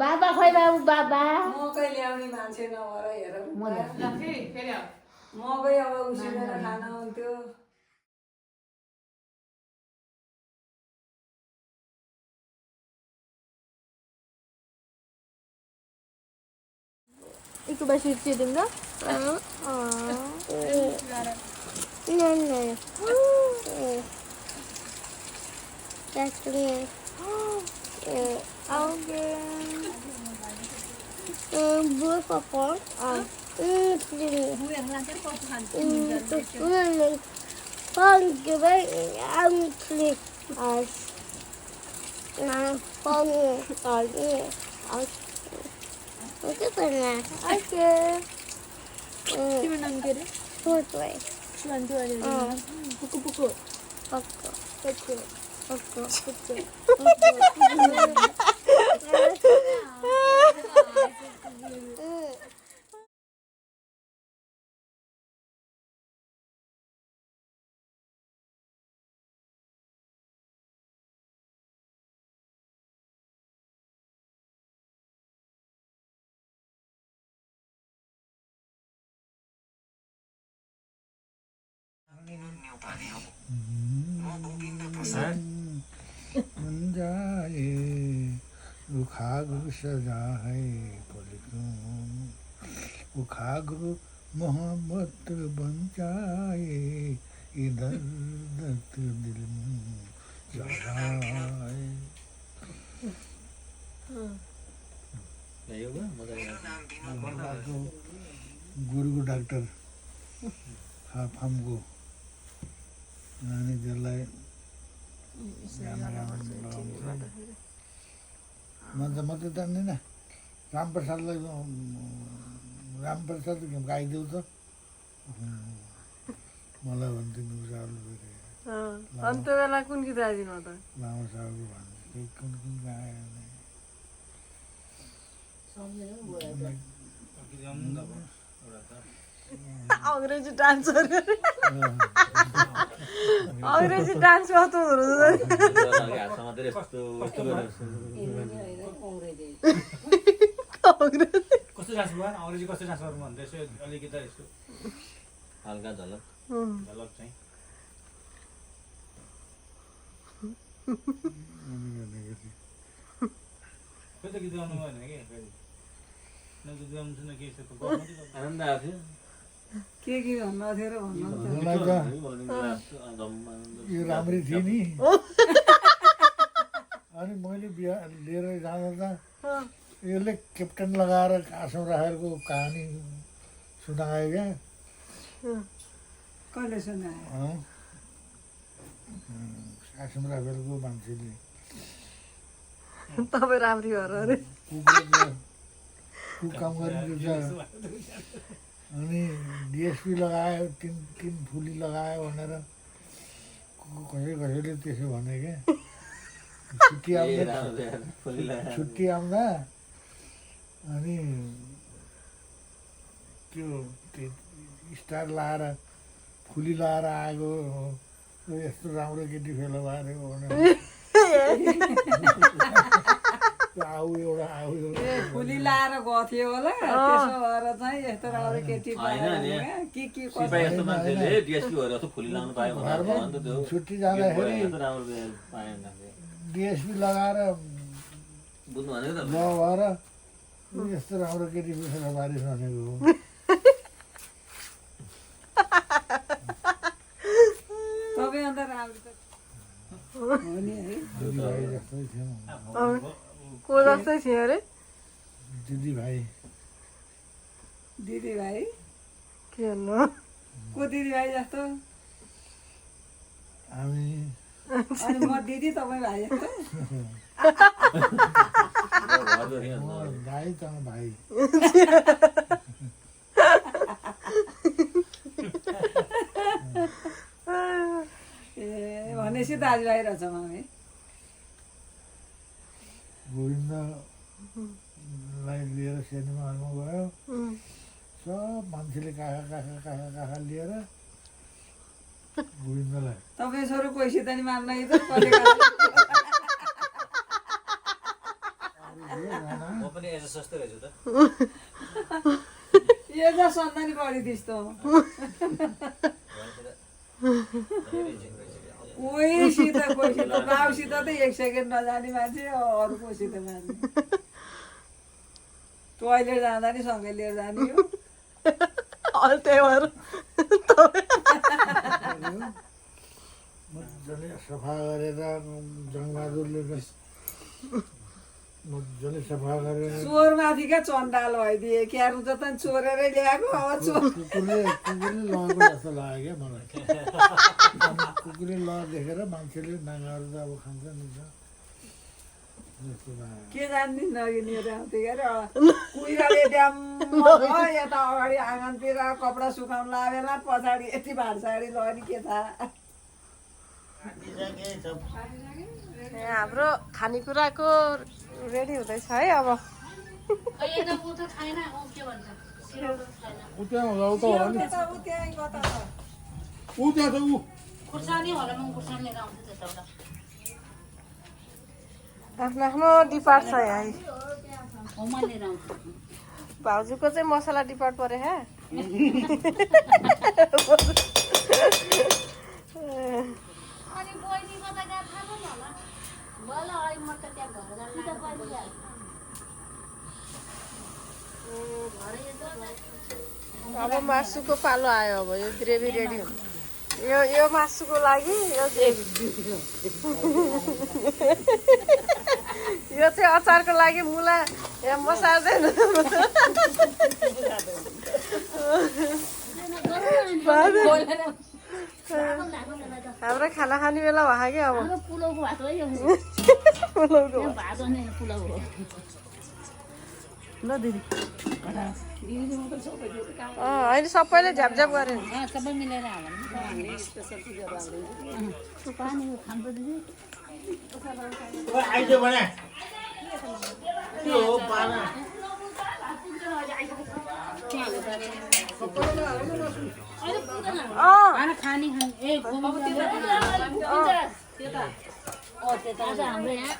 बाबा खोइ बाबु बाबा मकै ल्याउने मान्छे नभएर हेर मकै अब उसिनेर खान हुन्थ्यो Iku basi cheating na? No. That's me. Okay. Buat apa? Oke pernah. Oke. Gimana namanya? Putri. Cuman dua aja. Buku. मन जाए वो खागु सजा है वो खागु मोहब्बत बन जाए इधर दर्द दिल में जाए गुरुको डाक्टर फार्मको नानीहरूलाई म त जान्दिनँ रामप्रसादलाई गाइदेऊ त मलाई भन्थ्यो अन्त बेला कुन गीत गाइदिनु त लामा साहबको भन्थ्यो कुन गायो अंग्रेजी डान्सर अंग्रेजी डान्स मात्र कस्तो डान्स भयो अंग्रेजी कस्तो डान्स गर्नु भन्दै यसो अलिकति यसो हल्का झलक चाहिँ खोइ त गीत गाउनु भएन कि न गीत गाउनु छैन के यसो आनन्द आएको थियो के भन्नु थियो र भन्नु यो राम्रै थियो नि अनि मैले बिहा लिएर जाँदा त यसले क्याप्टन लगाएर आसम राखेरको कहानी सुनायो क्या कहिले सुनायो आसम राखेरको मान्छेले तपाईँ राम्री भएर अरे काम गर्नु अनि डिएसपी लगायो तीन फुली लगायो भनेर कसैले त्यसो भने क्या छुट्टी आउँदा अनि त्यो स्टार लाएर फुली लगाएर आएको यस्तो राम्रो केटी फेला भएर भनेर फुली लाएर गएको थियो होला त्यसो भएर चाहिँ यस्तो राम्रो केटी छुट्टी जाँदाखेरि डिएसपी लगाएर भएर यस्तो राम्रो केटी फेला बारिस भनेको तपाईँ अन्त राम्रो हो नि है को जस्तै थियो अरे दिदीभाइ के भन्नु को दिदीभाइ जस्तो हामी अनि म दिदी तपाईँ भाइ भाइ त भाइ ए भनेपछि दाजुभाइ रहेछ मम्मी गोविन्दलाई लिएर सिनेमाहरूमा गयो सब मान्छेले काखा लिएर गोविन्दलाई तपाईँ छोरो पैसा त नि मान्न कि त म पनि एज सस्तै रहेछु त यो त सन्दा नि बढी त्यस्तो कोहीसित कोहीसित बाउसित त 1 सेकेन्ड नजाने मान्छे अरू कोसित मान्छे टोइलेट जाँदा नि सँगै लिएर जाने हो मजाले सफा गरेर जङ्गबहादुरले मजाले सफा गरेर चोरमाथि क्या चन्डाल भइदिए क्यारु त चोरेरै ल्याएको अब चोर कुकुरले लगेको जस्तो लाग्यो क्या मलाई कुकुरले लगेको देखेर मान्छेले नाङ्गाहरू त अब खान्छ नि त के जान्दिन नगिनीहरू आउँथ्यो क्या कुहिराले ड्याम्म यता अगाडि आँगनतिर कपडा सुकाउनु लागेला पछाडि यति भाडसाडी लग्यो नि के थाहा हाम्रो खानेकुराको रेडी हुँदैछ है अब आफ्नो आफ्नो डिपार्ट छ यहाँ भाउजूको चाहिँ मसला डिपार्ट पऱ्यो है अब मासुको पालो आयो अब यो ग्रेभी रेडी हुन्छ यो मासुको लागि यो ग्रेभी यो चाहिँ अचारको लागि मुला यहाँ मसार्दैन हाम्रो खाना खाने बेला भयो क्या अब ल दिदी होइन सबैले झ्यापझ्याप गऱ्यो सबै मिलेर खाने हाम्रो यहाँ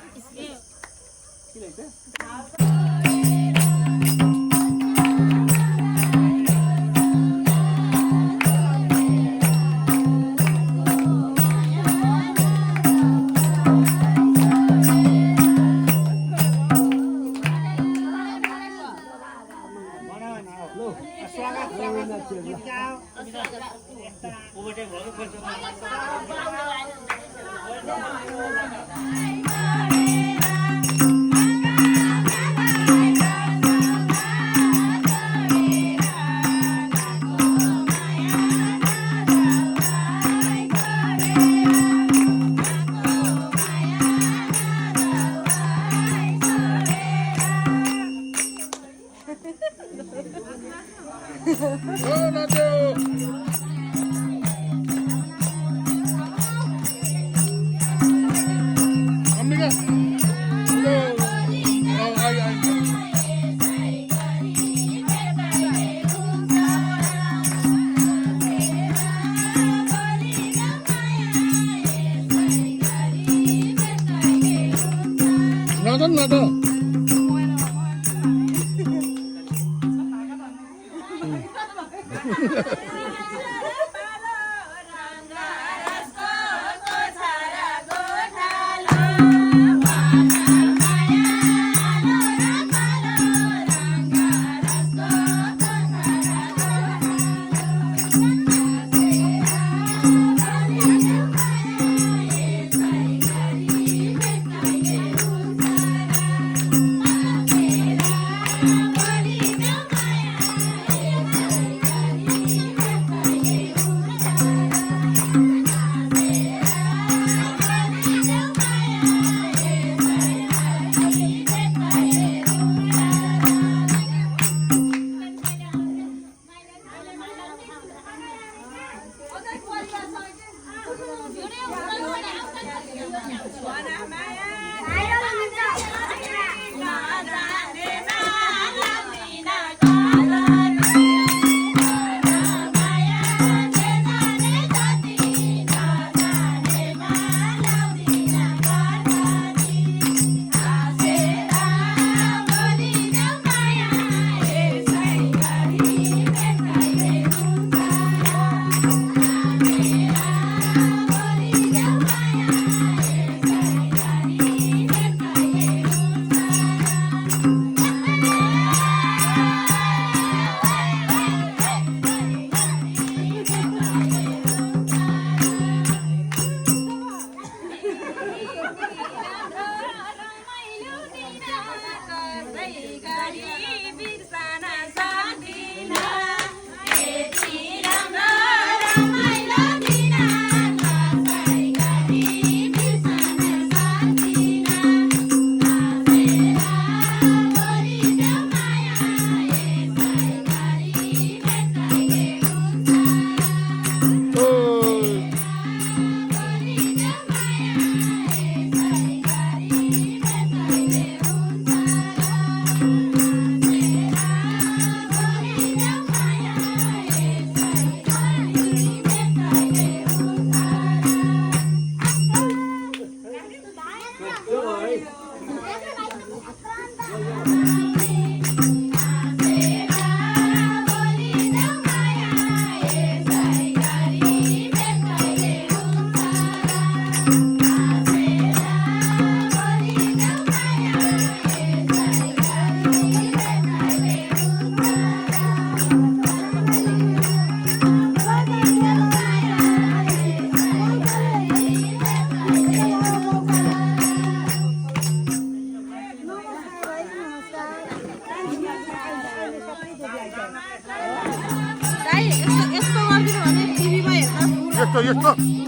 यस्तो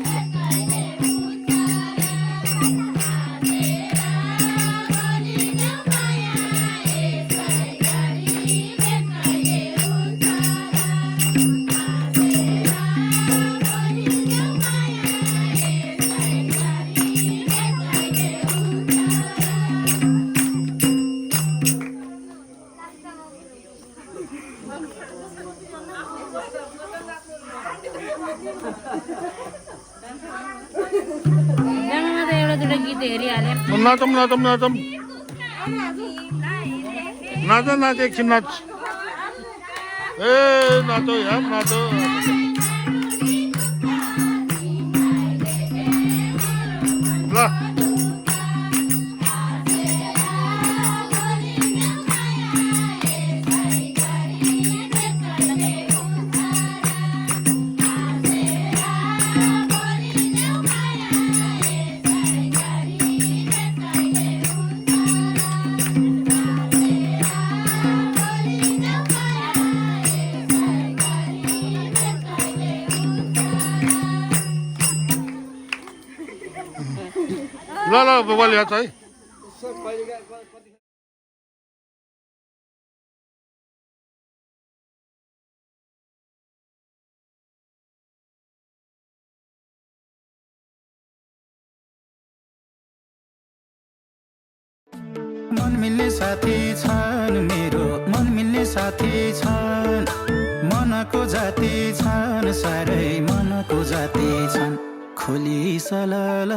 नाचौँ नाचौँ नाचौँ नाच नाच एकछिन नाच ए नाचो यार नाचो ल ल मोबाइल यहाँ चाहिँ मन मिल्ने साथी छन् मेरो मन मिल्ने साथी छन् मनको जाति छन् साह्रै मनको जाति छन् खोली सलल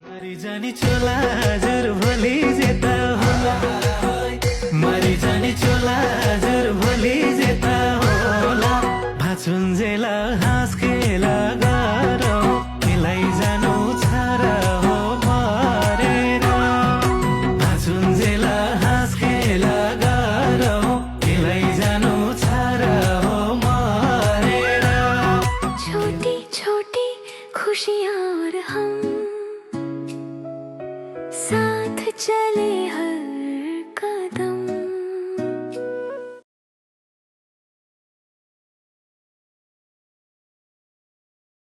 मरी जानी चोला हजुर भोलि जेता होला मरी जानी चोला हजुर भोलि जेता होला भाचुन्जेल हाँस खेला गरौँ खेलाइ जानु छ र हो परेर भाचुन्जेल हाँस खेला गरौँ और हम साथ चले